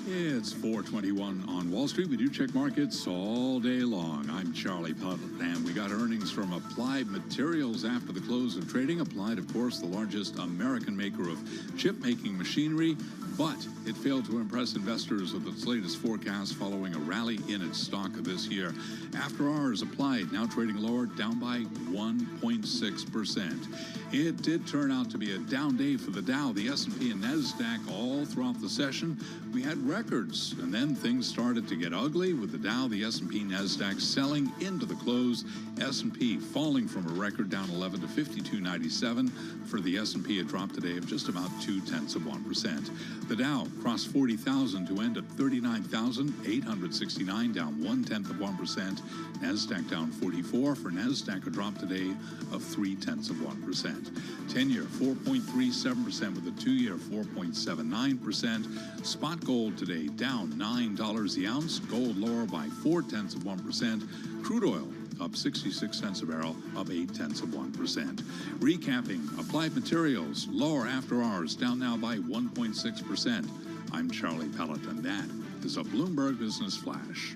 It's 4:21 on Wall Street. We do check markets all day long. I'm Charlie Puddle, and we got earnings from Applied Materials after the close of trading. Applied, of course, the largest American maker of chip-making machinery, but it failed to impress investors with its latest forecast following a rally in its stock this year. After hours, Applied now trading lower, down by 1.6%. It did turn out to be a down day for the Dow, the S&P, and NASDAQ all throughout the session. We had records, and then things started to get ugly with the Dow, the S&P, NASDAQ selling into the close. S&P falling from a record down 11 to 52.97. For the S&P, it dropped today of just about 0.2%. The Dow crossed 40,000 to end at 39,869, down 0.1%. NASDAQ down 44. For NASDAQ, a drop today of 0.3%. 10-year 4.37% with a 2-year 4.79%. Spot gold today down $9 the ounce. Gold lower by 0.4%. Crude oil up 66 cents a barrel, up 0.8%. Recapping, Applied Materials lower after hours, down now by 1.6%. I'm Charlie Pellet, and that is a Bloomberg Business Flash.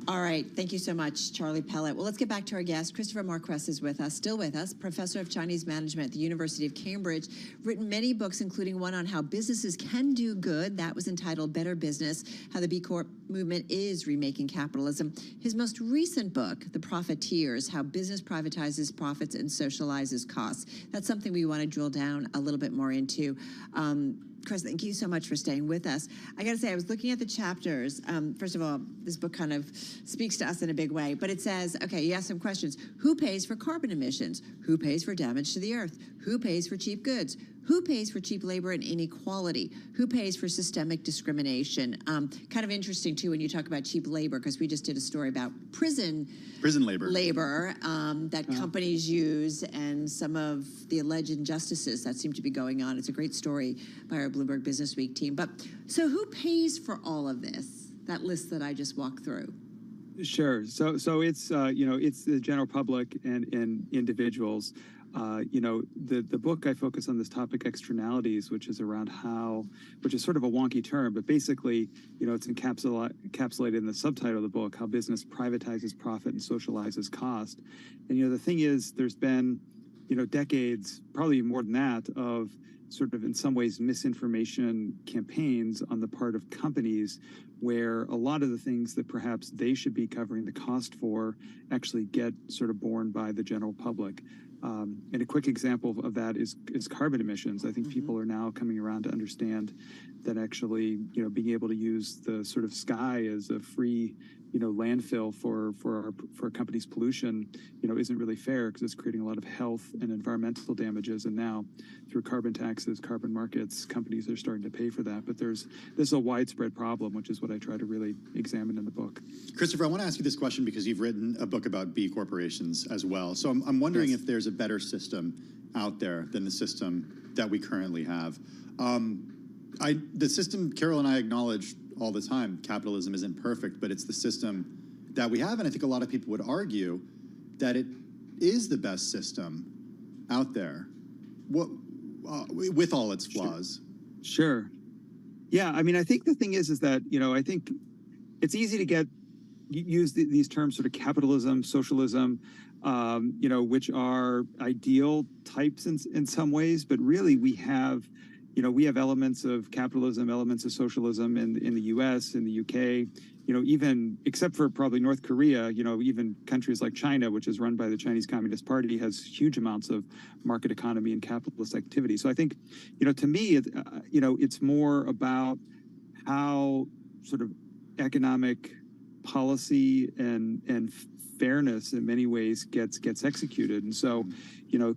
All right. Thank you so much, Charlie Pellet. Well, let's get back to our guest. Christopher Marquess is with us, still with us, professor of Chinese management at the University of Cambridge, written many books, including one on how businesses can do good. That was entitled Better Business, How the B Corp Movement is Remaking Capitalism. His most recent book, The Profiteers, How Business Privatizes Profits and Socializes Costs. That's something we want to drill down a little bit more into. Chris, thank you so much for staying with us. I got to say, I was looking at the chapters. First of all, this book kind of speaks to us in a big way, but it says, okay, you ask some questions. Who pays for carbon emissions? Who pays for damage to the earth? Who pays for cheap goods? Who pays for cheap labor and inequality? Who pays for systemic discrimination? Kind of interesting, too, when you talk about cheap labor, because we just did a story about prison labor that companies use and some of the alleged injustices that seem to be going on. It's a great story by our Bloomberg Business Week team. But so who pays for all of this, that list that I just walked through? Sure. So it's it's the general public and individuals. The book I focus on this topic, externalities, which is around which is sort of a wonky term, but basically, it's encapsulated in the subtitle of the book, how business privatizes profit and socializes cost. And, the thing is, there's been, decades, probably more than that, of sort of in some ways misinformation campaigns on the part of companies where a lot of the things that perhaps they should be covering the cost for actually get sort of borne by the general public. And a quick example of that is carbon emissions. I think people are now coming around to understand that actually, being able to use the sort of sky as a free, landfill for a company's pollution, isn't really fair because it's creating a lot of health and environmental damages. And now through carbon taxes, carbon markets, companies are starting to pay for that. But this is a widespread problem, which is what I try to really examine in the book. Christopher, I want to ask you this question because you've written a book about B corporations as well. So I'm wondering if there's a better system out there than the system that we currently have. The system, Carol and I acknowledge all the time, capitalism isn't perfect, but it's the system that we have. And I think a lot of people would argue that it is the best system out there, with all its flaws. Sure. Yeah, I mean, I think the thing is that, I think it's easy to use these terms, sort of capitalism, socialism, which are ideal types in some ways, but really we have elements of capitalism, elements of socialism in the U.S., in the U.K., even except for probably North Korea, even countries like China, which is run by the Chinese Communist Party, has huge amounts of market economy and capitalist activity. So I think, to me, it's more about how sort of economic policy and fairness in many ways gets executed. And so,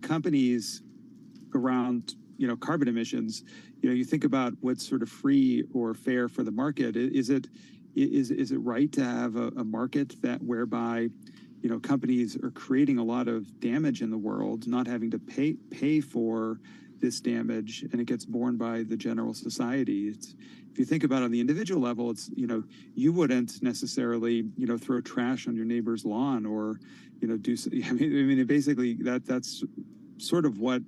companies around carbon emissions, you think about what's sort of free or fair for the market. Is it right to have a market whereby companies are creating a lot of damage in the world, not having to pay for this damage, and it gets borne by the general society? If you think about it on the individual level, it's you wouldn't necessarily throw trash on your neighbor's lawn or do. I mean, basically that's sort of what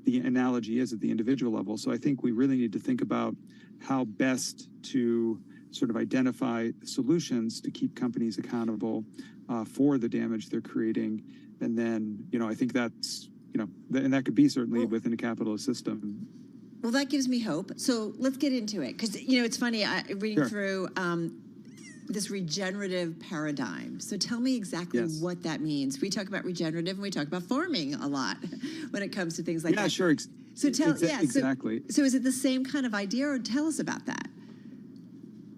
the analogy is at the individual level. So I think we really need to think about how best to sort of identify solutions to keep companies accountable for the damage they're creating. And then, I think that's, and that could be certainly within a capitalist system. Well, that gives me hope. So let's get into it. Because, it's funny, reading through this regenerative paradigm. So tell me exactly what that means. We talk about regenerative and we talk about farming a lot when it comes to things like that. Yeah, sure. So exactly. So is it the same kind of idea, or tell us about that?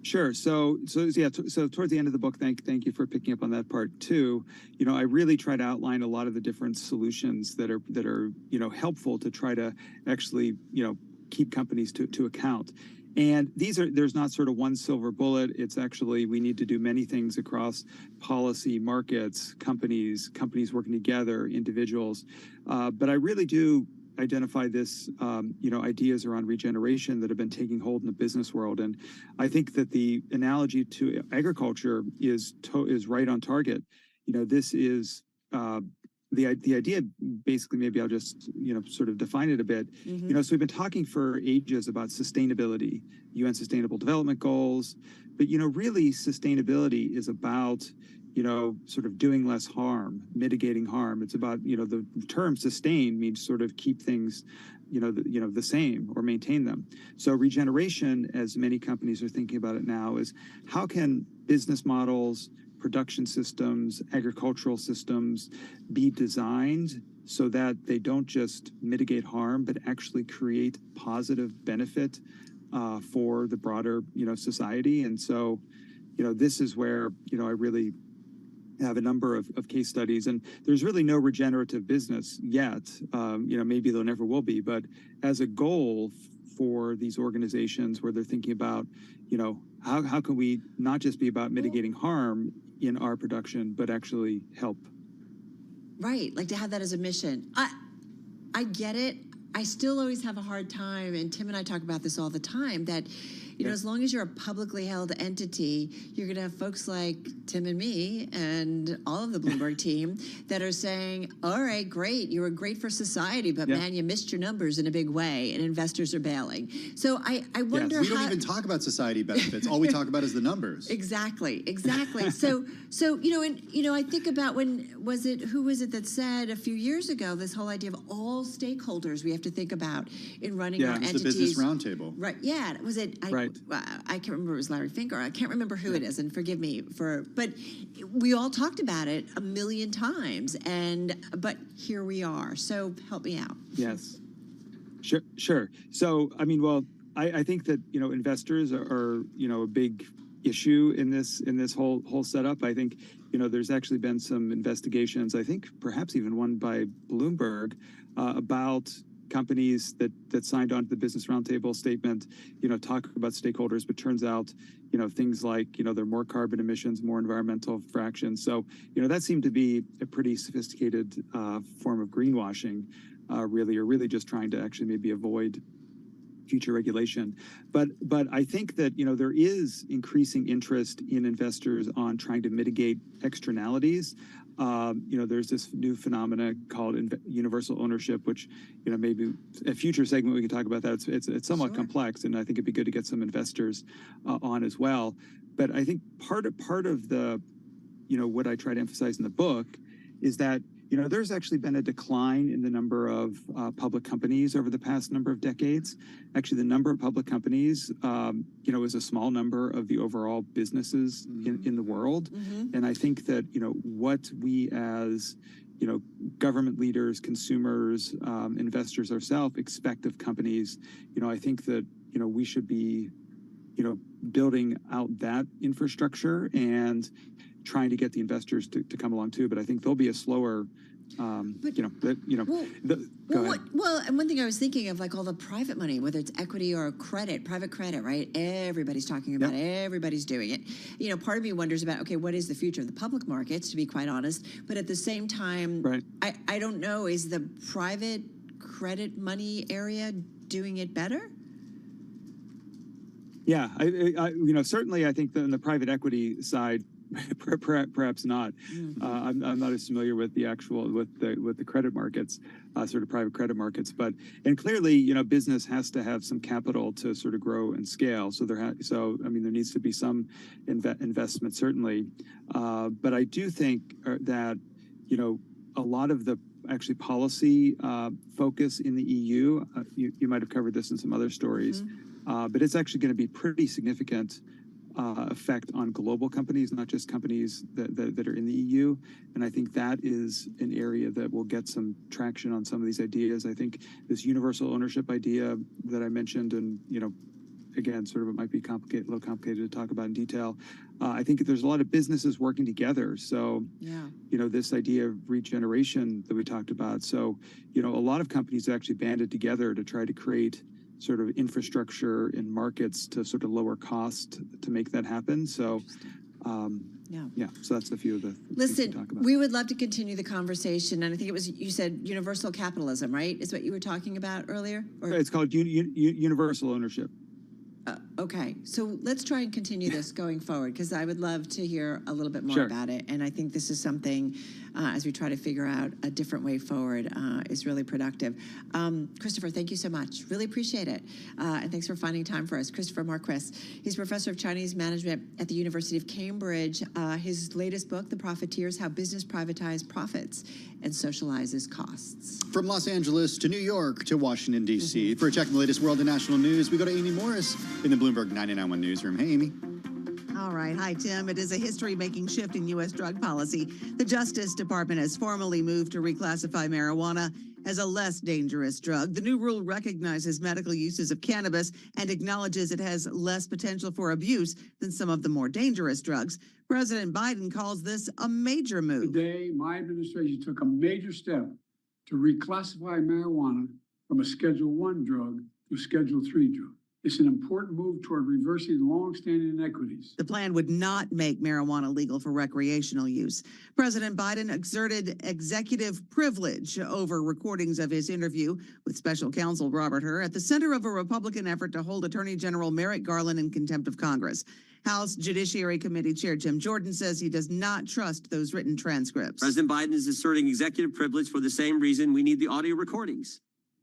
Sure. So towards the end of the book, thank you for picking up on that part too. I really try to outline a lot of the different solutions that are helpful to try to actually keep companies to account. And there's not sort of one silver bullet. It's actually, we need to do many things across policy, markets, companies working together, individuals. But I really do identify this, ideas around regeneration that have been taking hold in the business world. And I think that the analogy to agriculture is right on target. This is the idea, basically, maybe I'll just, sort of define it a bit. Mm-hmm. So we've been talking for ages about sustainability, UN Sustainable Development Goals, but, really sustainability is about, sort of doing less harm, mitigating harm. It's about, the term sustain means sort of keep things, the same or maintain them. So regeneration, as many companies are thinking about it now, is how can business models, production systems, agricultural systems be designed so that they don't just mitigate harm, but actually create positive benefit for the broader, society. And so, this is where, I really have a number of case studies, and there's really no regenerative business yet. Maybe there never will be, but as a goal for these organizations where they're thinking about, how can we not just be about mitigating harm in our production, but actually help. Right, like to have that as a mission. I get it. I still always have a hard time, and Tim and I talk about this all the time, that as long as you're a publicly held entity, you're going to have folks like Tim and me and all of the Bloomberg team that are saying, all right, great, you were great for society, but man, you missed your numbers in a big way, and investors are bailing. So I wonder we don't even talk about society benefits. All we talk about is the numbers. Exactly. So I think about who was it that said a few years ago this whole idea of all stakeholders we have to think about in running our entities. The Business Roundtable. Right. Yeah. Was it? Right. I can't remember. It was Larry Finker. I can't remember who it is, and forgive me but we all talked about it a million times, but here we are. So help me out. Yes. Sure. So I think that investors are a big issue in this whole setup. I think there's actually been some investigations, I think perhaps even one by Bloomberg, about companies that signed on to the Business Roundtable statement, talk about stakeholders, but turns out, things like, there are more carbon emissions, more environmental fractions. So, that seemed to be a pretty sophisticated form of greenwashing, really just trying to actually maybe avoid future regulation. But I think that, there is increasing interest in investors on trying to mitigate externalities. There's this new phenomena called universal ownership, which, maybe a future segment we can talk about that. It's somewhat complex, and I think it'd be good to get some investors on as well. But I think part of the, what I try to emphasize in the book is that, there's actually been a decline in the number of public companies over the past number of decades. Actually, the number of public companies, is a small number of the overall businesses in the world. Mm-hmm. And I think that, what we as, government leaders, consumers, investors ourselves expect of companies, I think that, we should be, building out that infrastructure and trying to get the investors to come along too. But I think there'll be a slower, go ahead. Well, and one thing I was thinking of, like all the private money, whether it's equity or private credit, right? Everybody's talking about it. Everybody's doing it. Part of me wonders about, okay, what is the future of the public markets, to be quite honest? But at the same time, I don't know, is the private credit money area doing it better? Yeah, I certainly I think that in the private equity side, perhaps not. Mm-hmm. I'm not as familiar with the actual with the credit markets, sort of private credit markets. And clearly, business has to have some capital to sort of grow and scale. So there needs to be some investment certainly. But I do think that a lot of the actually policy focus in the EU. You might have covered this in some other stories, but it's actually going to be pretty significant. Effect on global companies, not just companies that are in the EU. And I think that is an area that will get some traction on some of these ideas. I think this universal ownership idea that I mentioned, and, again, sort of it might be a little complicated to talk about in detail. I think there's a lot of businesses working together. So, this idea of regeneration that we talked about. So, a lot of companies actually banded together to try to create sort of infrastructure in markets to sort of lower cost to make that happen. So, yeah, so that's a few of the things Listen, we talk about. we would love to continue the conversation, and I think it was, you said universal capitalism, right? Is what you were talking about earlier? Or? It's called universal ownership. Okay, so let's try and continue this going forward, because I would love to hear a little bit more about it. And I think this is something, as we try to figure out a different way forward, is really productive. Christopher, thank you so much. Really appreciate it. And thanks for finding time for us. Christopher Marquis, he's professor of Chinese management at the University of Cambridge. His latest book, The Profiteers, How Business Privatized Profits and Socializes Costs. From Los Angeles to New York to Washington, D.C. For a check on the latest world and national news, we go to Amy Morris in the Bloomberg 99.1 newsroom. Hey, Amy. All right. Hi, Tim. It is a history-making shift in U.S. drug policy. The Justice Department has formally moved to reclassify marijuana as a less dangerous drug. The new rule recognizes medical uses of cannabis and acknowledges it has less potential for abuse than some of the more dangerous drugs. President Biden calls this a major move. Today, my administration took a major step to reclassify marijuana from a Schedule I drug to a Schedule III drug. It's an important move toward reversing long-standing inequities. The plan would not make marijuana legal for recreational use. President Biden exerted executive privilege over recordings of his interview with special counsel Robert Hur at the center of a Republican effort to hold Attorney General Merrick Garland in contempt of Congress. House Judiciary Committee Chair Jim Jordan says he does not trust those written transcripts. President Biden is asserting executive privilege for the same reason we need the audio recordings.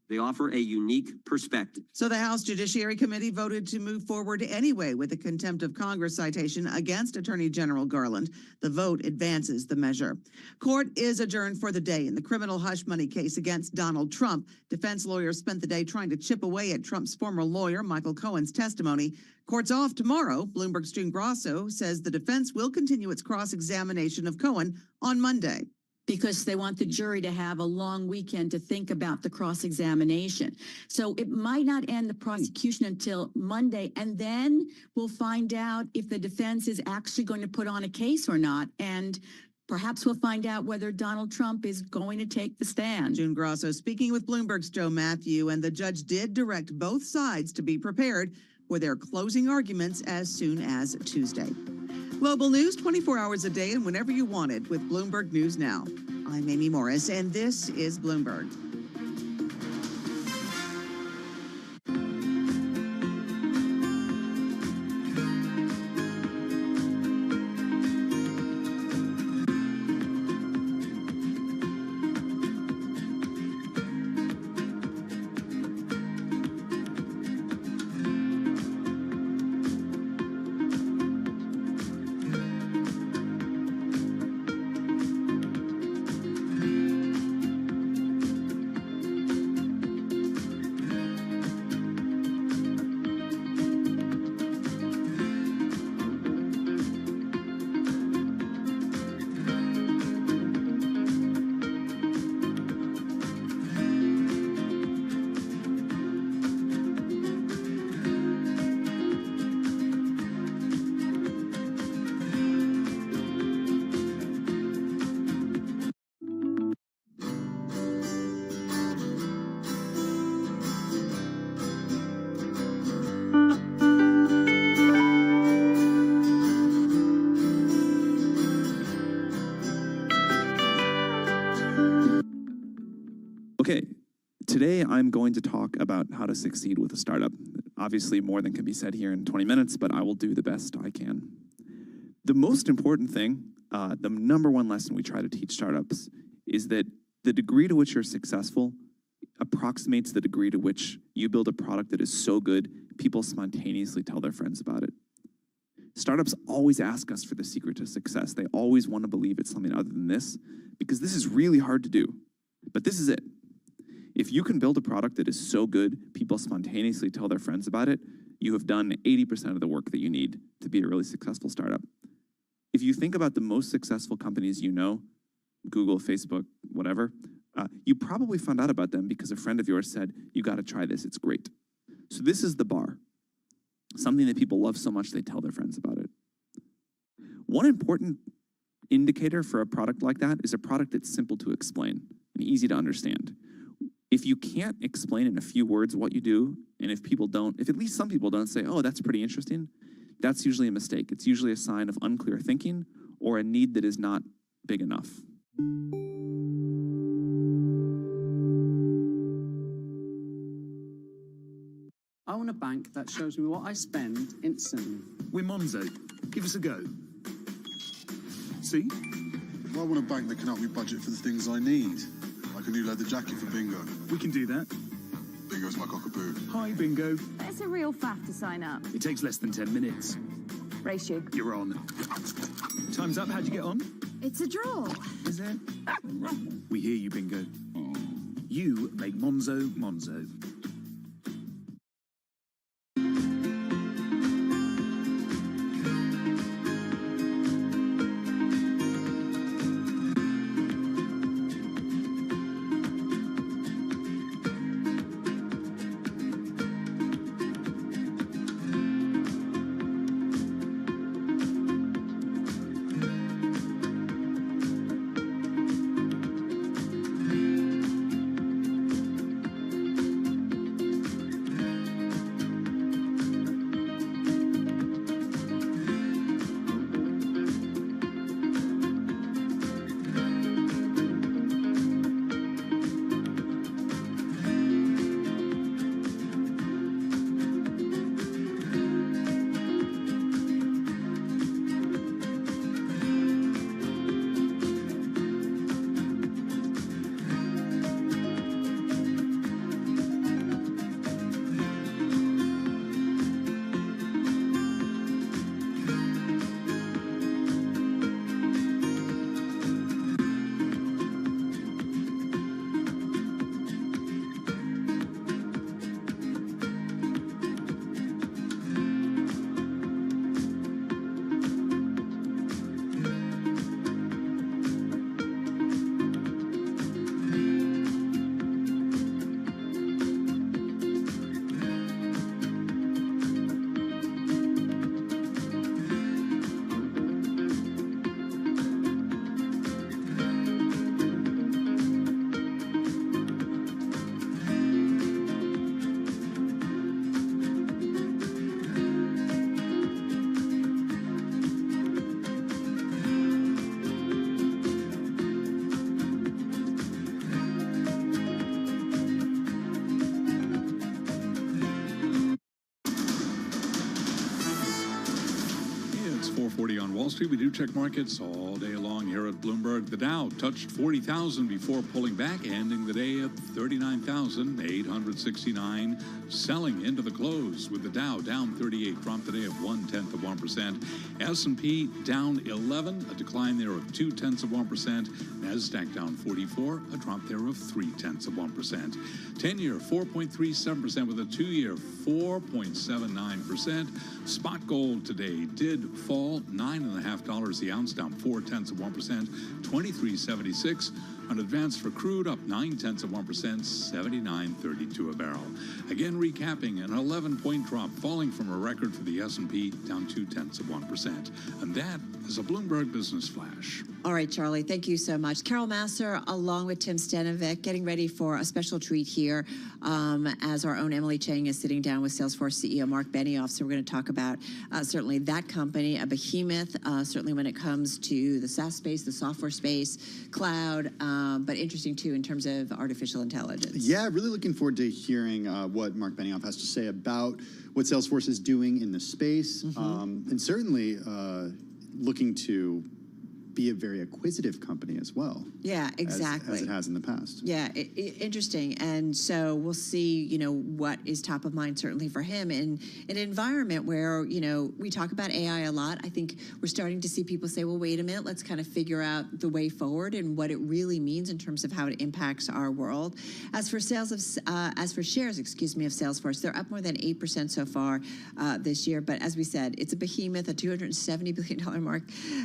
They offer a unique perspective. So the House Judiciary Committee voted to move forward anyway with a contempt of Congress citation against Attorney General Garland. The vote advances the measure. Court is adjourned for the day in the criminal hush money case against Donald Trump. Defense lawyers spent the day trying to chip away at Trump's former lawyer, Michael Cohen's testimony. Court's off tomorrow. Bloomberg's June Grosso says the defense will continue its cross-examination of Cohen on Monday. Because they want the jury to have a long weekend to think about the cross-examination. So it might not end the prosecution until Monday, and then we'll find out if the defense is actually going to put on a case or not. And perhaps we'll find out whether Donald Trump is going to take the stand. June Grosso speaking with Bloomberg's Joe Matthew, and the judge did direct both sides to be prepared for their closing arguments as soon as Tuesday. Global news 24 hours a day and whenever you want it with Bloomberg News Now. I'm Amy Morris, and this is Bloomberg. Okay, today I'm going to talk about how to succeed with a startup. Obviously, more than can be said here in 20 minutes, but I will do the best I can. The most important thing, the number one lesson we try to teach startups is that the degree to which you're successful approximates the degree to which you build a product that is so good, people spontaneously tell their friends about it. Startups always ask us for the secret to success. They always want to believe it's something other than this, because this is really hard to do. But this is it. If you can build a product that is so good, people spontaneously tell their friends about it, you have done 80% of the work that you need to be a really successful startup. If you think about the most successful companies you know, Google, Facebook, whatever, you probably found out about them because a friend of yours said, you got to try this, it's great. So this is the bar. Something that people love so much they tell their friends about it. One important indicator for a product like that is a product that's simple to explain and easy to understand. If you can't explain in a few words what you do And if at least some people don't say, oh, that's pretty interesting, that's usually a mistake. It's usually a sign of unclear thinking or a need that is not big enough. I want a bank that shows me what I spend instantly. We're Monzo. Give us a go. See? I want a bank that can help me budget for the things I need, like a new leather jacket for Bingo. We can do that. Bingo's my cockapoo. Hi, Bingo. It's a real faff to sign up. It takes less than 10 minutes. Race you. You're on. Time's up. How'd you get on? It's a draw. Is it? We hear you, Bingo. You make Monzo Monzo. On Wall Street, we do check markets all day long here at Bloomberg. The Dow touched 40,000 before pulling back, ending the day at 39,869, selling into the close with the Dow down 38, dropped today of 0.1%. S&P down 11, a decline there of 0.2%. Nasdaq down 44, a drop there of 0.3%. 10-year 4.37% with a 2-year 4.79%. Spot gold today did fall $9.50 the ounce, down 0.4%, 23.76. On advance for crude, up 0.9%, 79.32 a barrel. Again, recapping, an 11-point drop, falling from a record for the S&P, down 0.2%. And that is a Bloomberg Business Flash. All right, Charlie, thank you so much. Carol Massar, along with Tim Stanovic, getting ready for a special treat here as our own Emily Chang is sitting down with Salesforce CEO Mark Benioff. So we're going to talk about certainly that company, a behemoth, certainly when it comes to the SaaS space, the software space, cloud, but interesting too in terms of artificial intelligence. Yeah, really looking forward to hearing what Mark Benioff has to say about what Salesforce is doing in the space, and certainly looking to be a very acquisitive company as well. Yeah, exactly. As it has in the past. Yeah, interesting. And so we'll see, what is top of mind certainly for him in an environment where, we talk about AI a lot. I think we're starting to see people say, well, wait a minute, let's kind of figure out the way forward and what it really means in terms of how it impacts our world. As for shares, of Salesforce, they're up more than 8% so far this year. But as we said, it's a behemoth, a $270 billion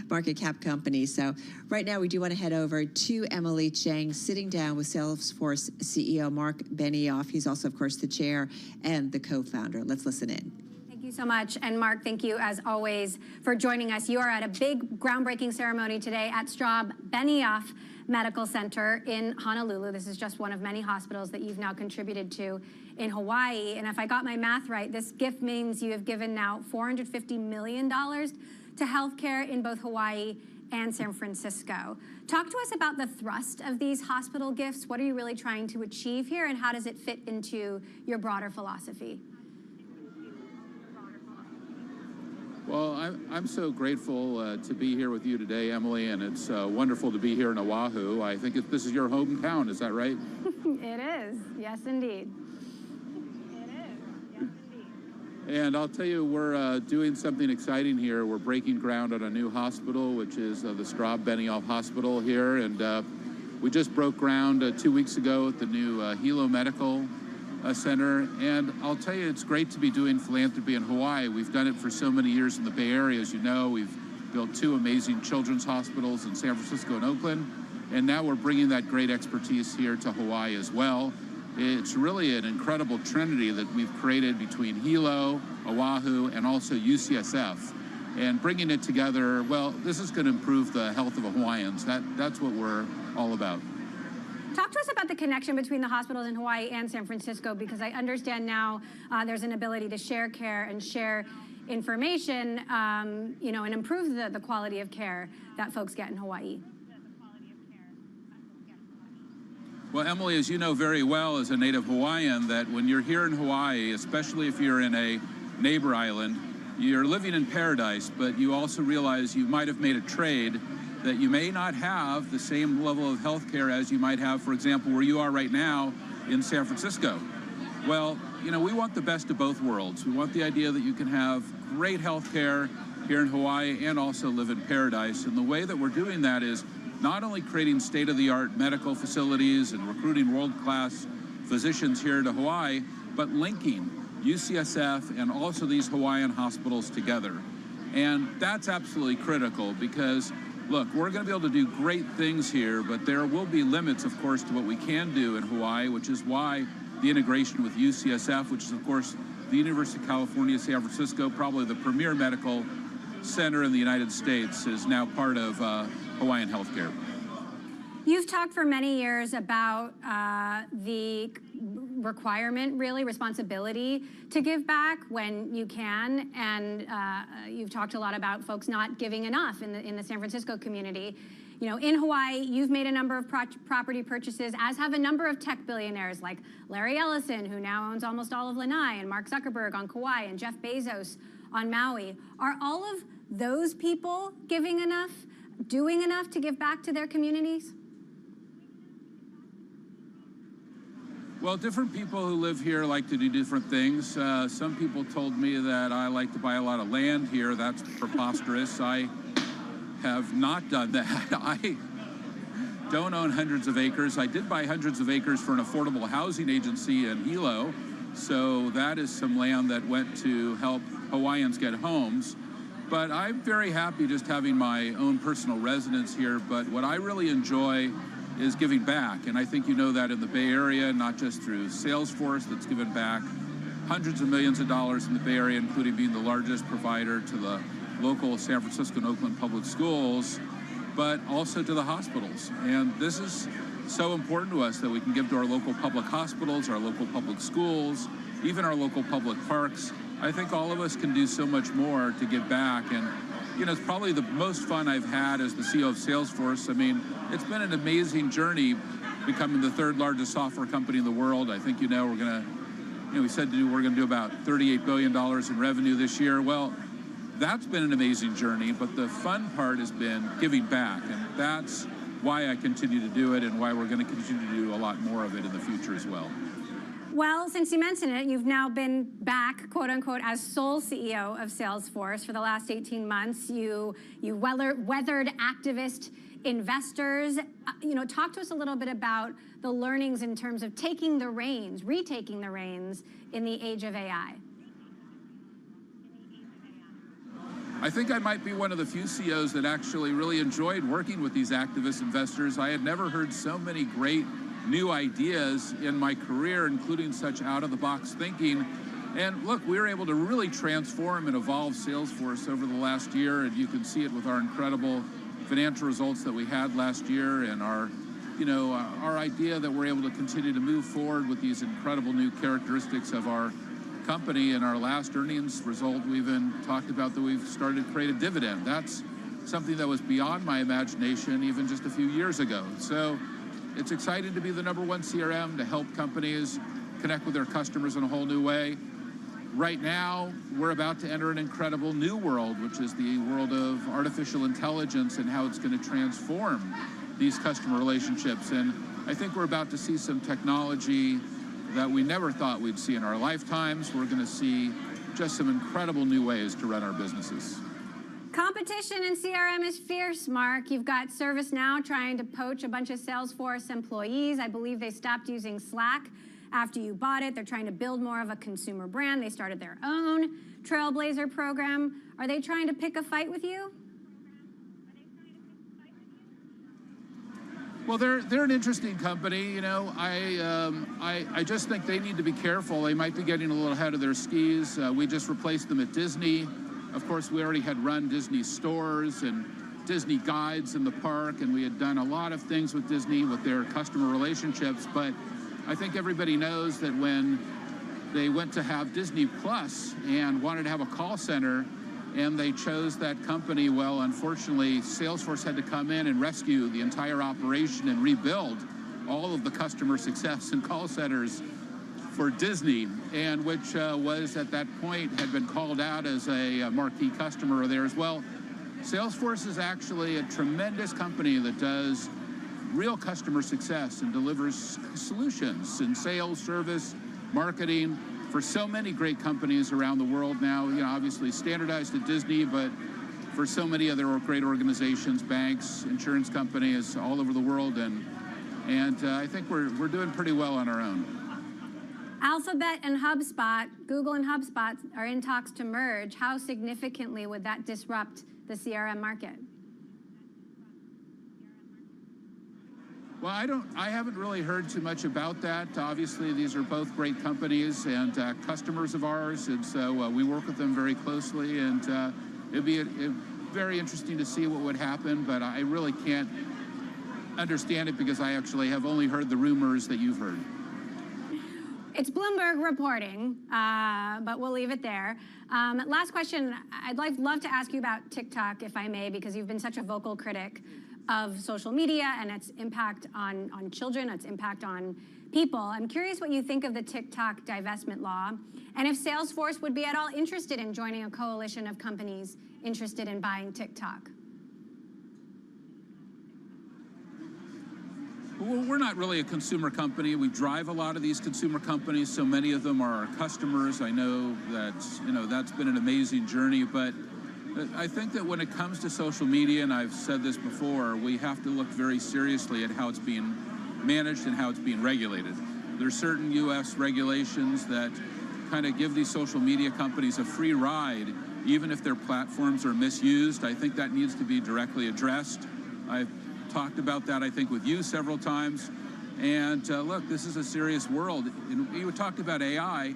market cap company. So right now we do want to head over to Emily Chang, sitting down with Salesforce CEO Mark Benioff. He's also, of course, the chair and the co-founder. Let's listen in. Thank you so much. And Mark, thank you as always for joining us. You are at a big groundbreaking ceremony today at Straub Benioff Medical Center in Honolulu. This is just one of many hospitals that you've now contributed to in Hawaii. And if I got my math right, this gift means you have given now $450 million to healthcare in both Hawaii and San Francisco. Talk to us about the thrust of these hospital gifts. What are you really trying to achieve here, and how does it fit into your broader philosophy? Well, I'm so grateful to be here with you today, Emily, and it's wonderful to be here in Oahu. I think this is your hometown, is that right? It is, yes, indeed. And I'll tell you, we're doing something exciting here. We're breaking ground on a new hospital, which is the Straub Benioff Hospital here. And we just broke ground 2 weeks ago at the new Hilo Medical Center. And I'll tell you, it's great to be doing philanthropy in Hawaii. We've done it for so many years in the Bay Area. As you know, we've built 2 amazing children's hospitals in San Francisco and Oakland. And now we're bringing that great expertise here to Hawaii as well. It's really an incredible trinity that we've created between Hilo, Oahu, and also UCSF. And bringing it together, well, this is going to improve the health of Hawaiians. That's what we're all about. Talk to us about the connection between the hospitals in Hawaii and San Francisco, because I understand now there's an ability to share care and share information, and improve the quality of care that folks get in Hawaii. Well, Emily, as you know very well as a native Hawaiian, that when you're here in Hawaii, especially if you're in a neighbor island, you're living in paradise, but you also realize you might have made a trade that you may not have the same level of health care as you might have, for example, where you are right now in San Francisco. Well, we want the best of both worlds. We want the idea that you can have great health care here in Hawaii and also live in paradise. And the way that we're doing that is not only creating state-of-the-art medical facilities and recruiting world-class physicians here to Hawaii, but linking UCSF and also these Hawaiian hospitals together. And that's absolutely critical because, look, we're going to be able to do great things here, but there will be limits, of course, to what we can do in Hawaii, which is why the integration with UCSF, which is, of course, the University of California, San Francisco, probably the premier medical center in the United States, is now part of Hawaiian healthcare. You've talked for many years about the requirement, really, responsibility to give back when you can, and you've talked a lot about folks not giving enough in the San Francisco community. In Hawaii, you've made a number of property purchases, as have a number of tech billionaires like Larry Ellison, who now owns almost all of Lanai, and Mark Zuckerberg on Kauai, and Jeff Bezos on Maui. Are all of those people giving enough, doing enough to give back to their communities? Well, different people who live here like to do different things. Some people told me that I like to buy a lot of land here. That's preposterous. I have not done that. I don't own hundreds of acres. I did buy hundreds of acres for an affordable housing agency in Hilo. So that is some land that went to help Hawaiians get homes. But I'm very happy just having my own personal residence here. But what I really enjoy is giving back. And I think you know that in the Bay Area, not just through Salesforce that's given back hundreds of millions of dollars in the Bay Area, including being the largest provider to the local San Francisco and Oakland public schools, but also to the hospitals. And this is so important to us that we can give to our local public hospitals, our local public schools, even our local public parks. I think all of us can do so much more to give back. And it's probably the most fun I've had as the CEO of Salesforce. I mean, it's been an amazing journey becoming the 3rd largest software company in the world. I think we're going to, we said we're going to do about $38 billion in revenue this year. Well, that's been an amazing journey, but the fun part has been giving back, and that's why I continue to do it and why we're going to continue to do a lot more of it in the future as well. Well, since you mentioned it, you've now been back, quote unquote, as sole CEO of Salesforce for the last 18 months. You weathered activist investors. Talk to us a little bit about the learnings in terms of retaking the reins in the age of AI. I think I might be one of the few CEOs that actually really enjoyed working with these activist investors. I had never heard so many great new ideas in my career, including such out-of-the-box thinking. And look, we were able to really transform and evolve Salesforce over the last year, and you can see it with our incredible financial results that we had last year and our idea that we're able to continue to move forward with these incredible new characteristics of our company. In our last earnings result, we even talked about that we've started to create a dividend. That's something that was beyond my imagination even just a few years ago. So it's exciting to be the #1 CRM, to help companies connect with their customers in a whole new way. Right now, we're about to enter an incredible new world, which is the world of artificial intelligence and how it's going to transform these customer relationships. And I think we're about to see some technology that we never thought we'd see in our lifetimes. We're going to see just some incredible new ways to run our businesses. Competition in CRM is fierce, Mark. You've got ServiceNow trying to poach a bunch of Salesforce employees. I believe they stopped using Slack after you bought it. They're trying to build more of a consumer brand. They started their own Trailblazer program. Are they trying to pick a fight with you? Well, they're an interesting company. I just think they need to be careful. They might be getting a little ahead of their skis. We just replaced them at Disney. Of course, we already had run Disney stores and Disney guides in the park, and we had done a lot of things with Disney with their customer relationships. But I think everybody knows that when they went to have Disney Plus and wanted to have a call center, and they chose that company, well, unfortunately, Salesforce had to come in and rescue the entire operation and rebuild all of the customer success and call centers for Disney, and which was at that point had been called out as a marquee customer of theirs. Well, Salesforce is actually a tremendous company that does real customer success and delivers solutions in sales, service, marketing for so many great companies around the world now. Obviously standardized at Disney, but for so many other great organizations, banks, insurance companies all over the world, and I think we're doing pretty well on our own. Alphabet and HubSpot, Google and HubSpot are in talks to merge. How significantly would that disrupt the CRM market? Well, I haven't really heard too much about that. Obviously, these are both great companies and customers of ours, and so we work with them very closely, and it'd be very interesting to see what would happen, but I really can't understand it because I actually have only heard the rumors that you've heard. It's Bloomberg reporting, but we'll leave it there. Last question. I'd love to ask you about TikTok, if I may, because you've been such a vocal critic of social media and its impact on children, its impact on people. I'm curious what you think of the TikTok divestment law, and if Salesforce would be at all interested in joining a coalition of companies interested in buying TikTok. Well, we're not really a consumer company. We drive a lot of these consumer companies, so many of them are our customers. I know that, that's been an amazing journey, but I think that when it comes to social media, and I've said this before, we have to look very seriously at how it's being managed and how it's being regulated. There's certain U.S. regulations that kind of give these social media companies a free ride, even if their platforms are misused. I think that needs to be directly addressed. I've talked about that, I think, with you several times. And look, this is a serious world. And you talked about AI.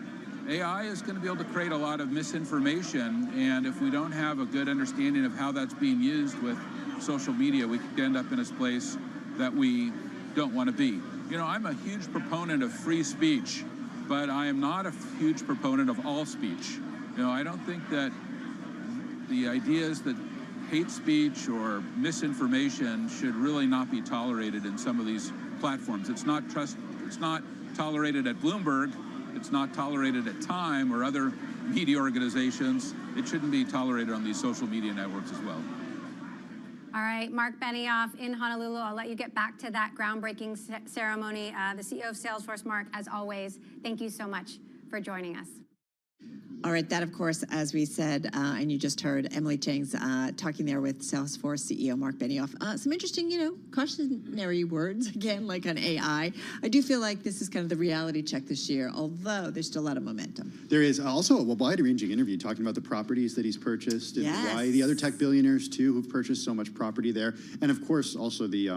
AI is going to be able to create a lot of misinformation, and if we don't have a good understanding of how that's being used with social media, we could end up in a place that we don't want to be. I'm a huge proponent of free speech, but I am not a huge proponent of all speech. I don't think that the ideas that hate speech or misinformation should really not be tolerated in some of these platforms. It's not tolerated at Bloomberg. It's not tolerated at Time or other media organizations. It shouldn't be tolerated on these social media networks as well. All right, Mark Benioff in Honolulu. I'll let you get back to that groundbreaking ceremony. The CEO of Salesforce, Mark, as always, thank you so much for joining us. All right, that, of course, as we said, and you just heard Emily Chang's talking there with Salesforce CEO Mark Benioff. Some interesting, cautionary words, again, like on AI. I do feel like this is kind of the reality check this year, although there's still a lot of momentum. There is also a wide-ranging interview talking about the properties that he's purchased and why the other tech billionaires, too, who've purchased so much property there. And, of course, also the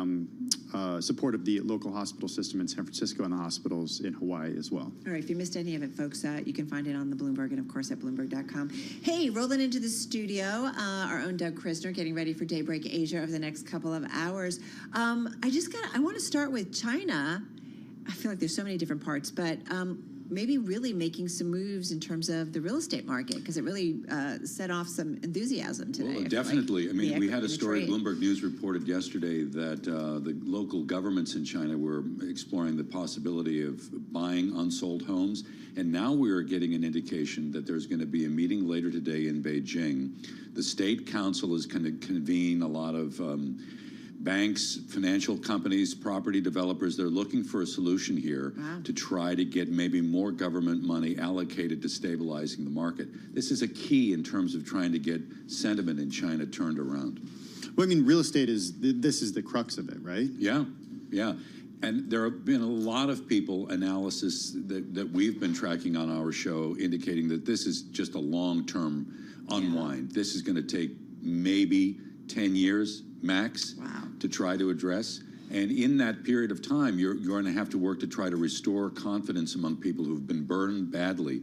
support of the local hospital system in San Francisco and the hospitals in Hawaii as well. All right, if you missed any of it, folks, you can find it on the Bloomberg and, of course, at Bloomberg.com. Hey, rolling into the studio, our own Doug Krisner, getting ready for Daybreak Asia over the next couple of hours. I want to start with China. I feel like there's so many different parts, but maybe really making some moves in terms of the real estate market, because it really set off some enthusiasm today. Well, definitely. I mean, we had a story, Bloomberg News reported yesterday that the local governments in China were exploring the possibility of buying unsold homes. And now we are getting an indication that there's going to be a meeting later today in Beijing. The State Council is going to convene a lot of banks, financial companies, property developers. They're looking for a solution here to try to get maybe more government money allocated to stabilizing the market. This is a key in terms of trying to get sentiment in China turned around. Well, I mean, real estate this is the crux of it, right? Yeah, yeah. And there have been a lot of analysis that we've been tracking on our show indicating that this is just a long-term unwind. This is going to take maybe 10 years max to try to address. And in that period of time, you're going to have to work to try to restore confidence among people who've been burned badly,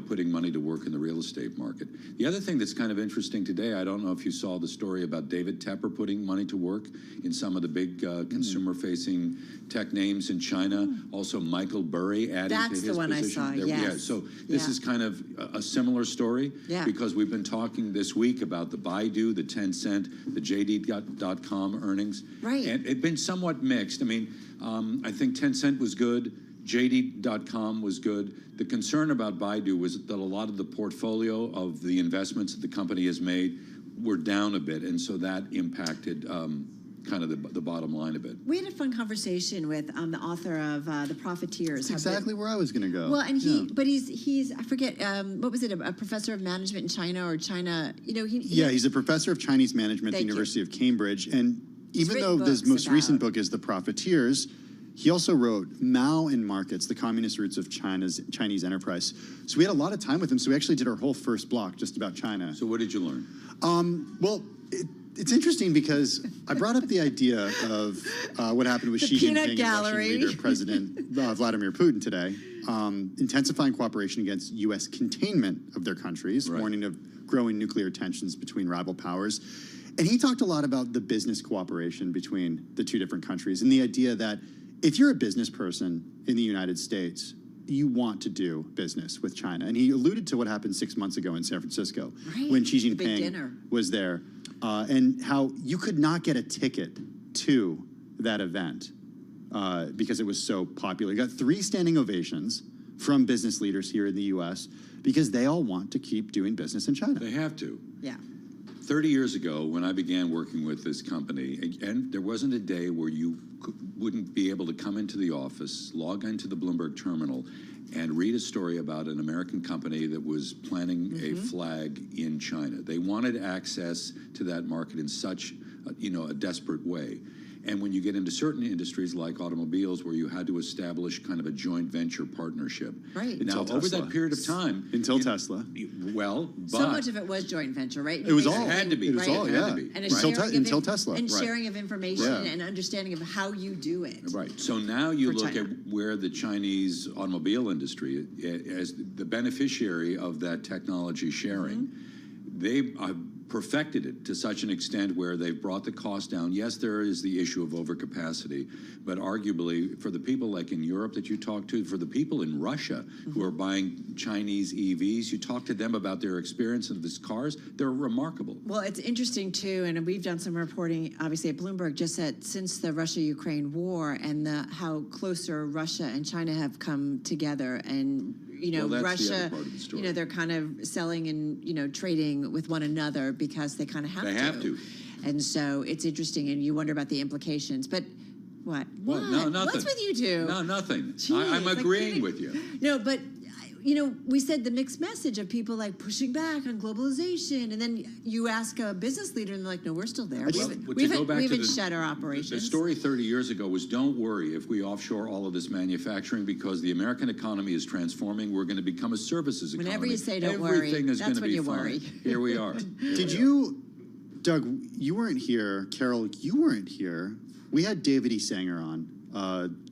putting money to work in the real estate market. The other thing that's kind of interesting today, I don't know if you saw the story about David Tepper putting money to work in some of the big consumer-facing tech names in China. Also, Michael Burry adding to his position. That's the one I saw, yes. Yeah, so this is kind of a similar story because we've been talking this week about the Baidu, the Tencent, the JD.com earnings. Right. And it's been somewhat mixed. I mean, I think Tencent was good. JD.com was good. The concern about Baidu was that a lot of the portfolio of the investments that the company has made were down a bit, and so that impacted kind of the bottom line a bit. We had a fun conversation with the author of The Profiteers. That's exactly where I was going to go. Well, and he's I forget, what was it, a professor of management in China or China, he's a professor of Chinese management at the University of Cambridge, and even though his most recent book is The Profiteers, he also wrote Mao and Markets, the Communist Roots of Chinese Enterprise. So we had a lot of time with him, so we actually did our whole first block just about China. So what did you learn? Well, it's interesting because I brought up the idea of what happened with Xi Jinping and Russian leader President Vladimir Putin today, intensifying cooperation against U.S. containment of their countries, warning of growing nuclear tensions between rival powers. And he talked a lot about the business cooperation between the two different countries and the idea that if you're a business person in the United States, you want to do business with China. And he alluded to what happened 6 months ago in San Francisco when Xi Jinping was there and how you could not get a ticket to that event because it was so popular. You got 3 standing ovations from business leaders here in the U.S. because they all want to keep doing business in China. They have to. Yeah. 30 years ago, when I began working with this company, and there wasn't a day where you wouldn't be able to come into the office, log into the Bloomberg terminal, and read a story about an American company that was planting a flag in China. They wanted access to that market in such, a desperate way. And when you get into certain industries like automobiles, where you had to establish kind of a joint venture partnership. Right. Now, over that period of time, until Tesla. Well, but so much of it was joint venture, right? It was all. It had to be. It was all, yeah. And until Tesla. And sharing of information and understanding of how you do it. Right. So now you look at where the Chinese automobile industry, as the beneficiary of that technology sharing, they perfected it to such an extent where they've brought the cost down. Yes, there is the issue of overcapacity, but arguably for the people like in Europe that you talk to, for the people in Russia who are buying Chinese EVs, you talk to them about their experience of these cars, they're remarkable. Well, it's interesting too, and we've done some reporting, obviously at Bloomberg, just that since the Russia-Ukraine war and how closer Russia and China have come together, and Russia, they're kind of selling and, trading with one another because they kind of have to. They have to. And so it's interesting, and you wonder about the implications. But what? Well, no, nothing. What's with you two? No, nothing. Jeez, I'm agreeing with you. No, but we said the mixed message of people like pushing back on globalization, and then you ask a business leader, and they're like, "No, we're still there. We haven't shut our operations." The story 30 years ago was, "Don't worry if we offshore all of this manufacturing, because the American economy is transforming. We're going to become a services economy. Whenever you say don't worry, everything is that's going to when be you fine." worry. Here we are. Did you Doug, you weren't here. Carol, you weren't here. We had David E. Sanger on,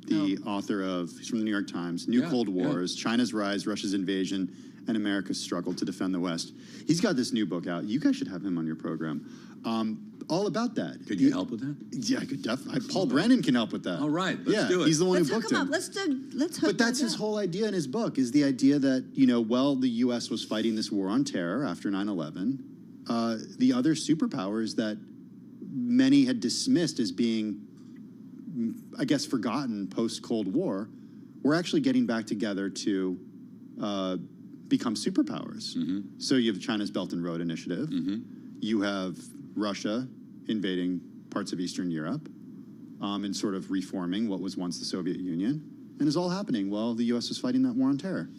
the author of, he's from the New York Times, New Cold Wars, China's Rise, Russia's Invasion, and America's Struggle to Defend the West. He's got this new book out. You guys should have him on your program. All about that. Could you help with that? Yeah, I could definitely. Paul Brennan can help with that. All right, let's do it. He's the one Let's who hook booked him him. up. Let's hook But that's Doug his up. whole idea in his book, is the idea that, while the U.S. was fighting this war on terror after 9/11, the other superpowers that many had dismissed as being, I guess, forgotten post-Cold War, were actually getting back together to become superpowers. So you have China's Belt and Road Initiative. You have Russia invading parts of Eastern Europe and sort of reforming what was once the Soviet Union. And it's all happening while the U.S. was fighting that war on terror.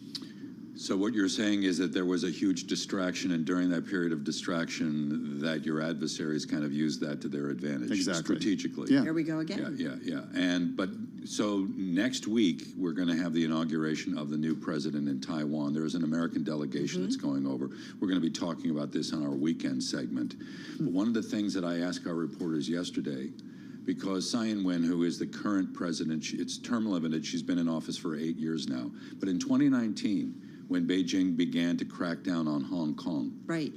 So what you're saying is that there was a huge distraction, and during that period of distraction, that your adversaries kind of used that to their advantage, strategically. Here we go again. But so next week we're going to have the inauguration of the new president in Taiwan. There is an American delegation that's going over. We're going to be talking about this on our weekend segment. But one of the things that I asked our reporters yesterday, because Tsai Ing-wen, who is the current president, it's term limited. She's been in office for 8 years now. But in 2019. When Beijing began to crack down on Hong Kong. Right.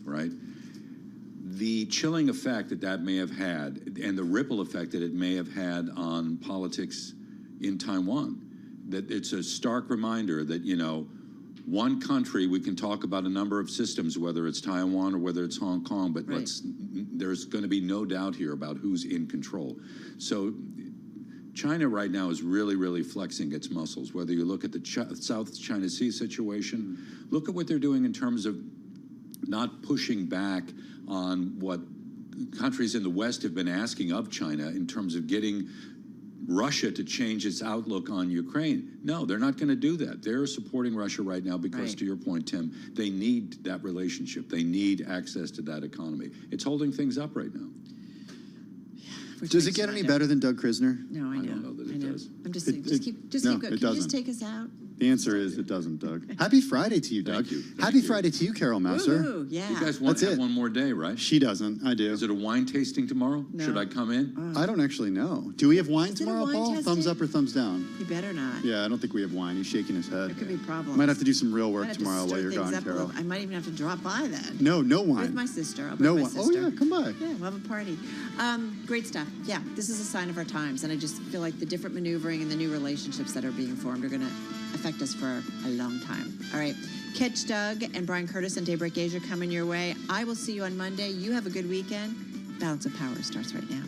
The chilling effect that may have had, and the ripple effect that it may have had on politics in Taiwan, that it's a stark reminder that, one country, we can talk about a number of systems, whether it's Taiwan or whether it's Hong Kong, but there's going to be no doubt here about who's in control. So China right now is really, really flexing its muscles. Whether you look at the South China Sea situation, look at what they're doing in terms of not pushing back on what countries in the West have been asking of China in terms of getting Russia to change its outlook on Ukraine. No, they're not going to do that. They're supporting Russia right now because, to your point, Tim, they need that relationship. They need access to that economy. It's holding things up right now. Does it get any better than Doug Krisner? No, I know. I don't know that it does. I'm just saying, just keep going. No, Can it you just doesn't. take us out? The answer is it doesn't, Doug. Happy Friday to you, Doug. Thank you. Happy Friday to you, Carol Mouser. Woohoo, yeah. You guys want to have one more day, right? She doesn't. I do. Is it a wine tasting tomorrow? No. Should I come in? I don't actually know. Do we have wine Is it a tomorrow, wine Paul? testing? Thumbs up or thumbs down? You better not. Yeah, I don't think we have wine. He's shaking his head. There could be problems. Might have to do some real Might work have to tomorrow while stir you're things gone, up a Carol. little. I might even have to drop by then. No wine. With my sister. I'll No bring my wine. sister. Oh, yeah, come by. Yeah, we'll have a party. Great stuff. Yeah, this is a sign of our times, and I just feel like the different maneuvering and the new relationships that are being formed are going to affect us for a long time. All right. Catch Doug and Brian Curtis and Daybreak Asia coming your way. I will see you on Monday. You have a good weekend. Balance of Power starts right now.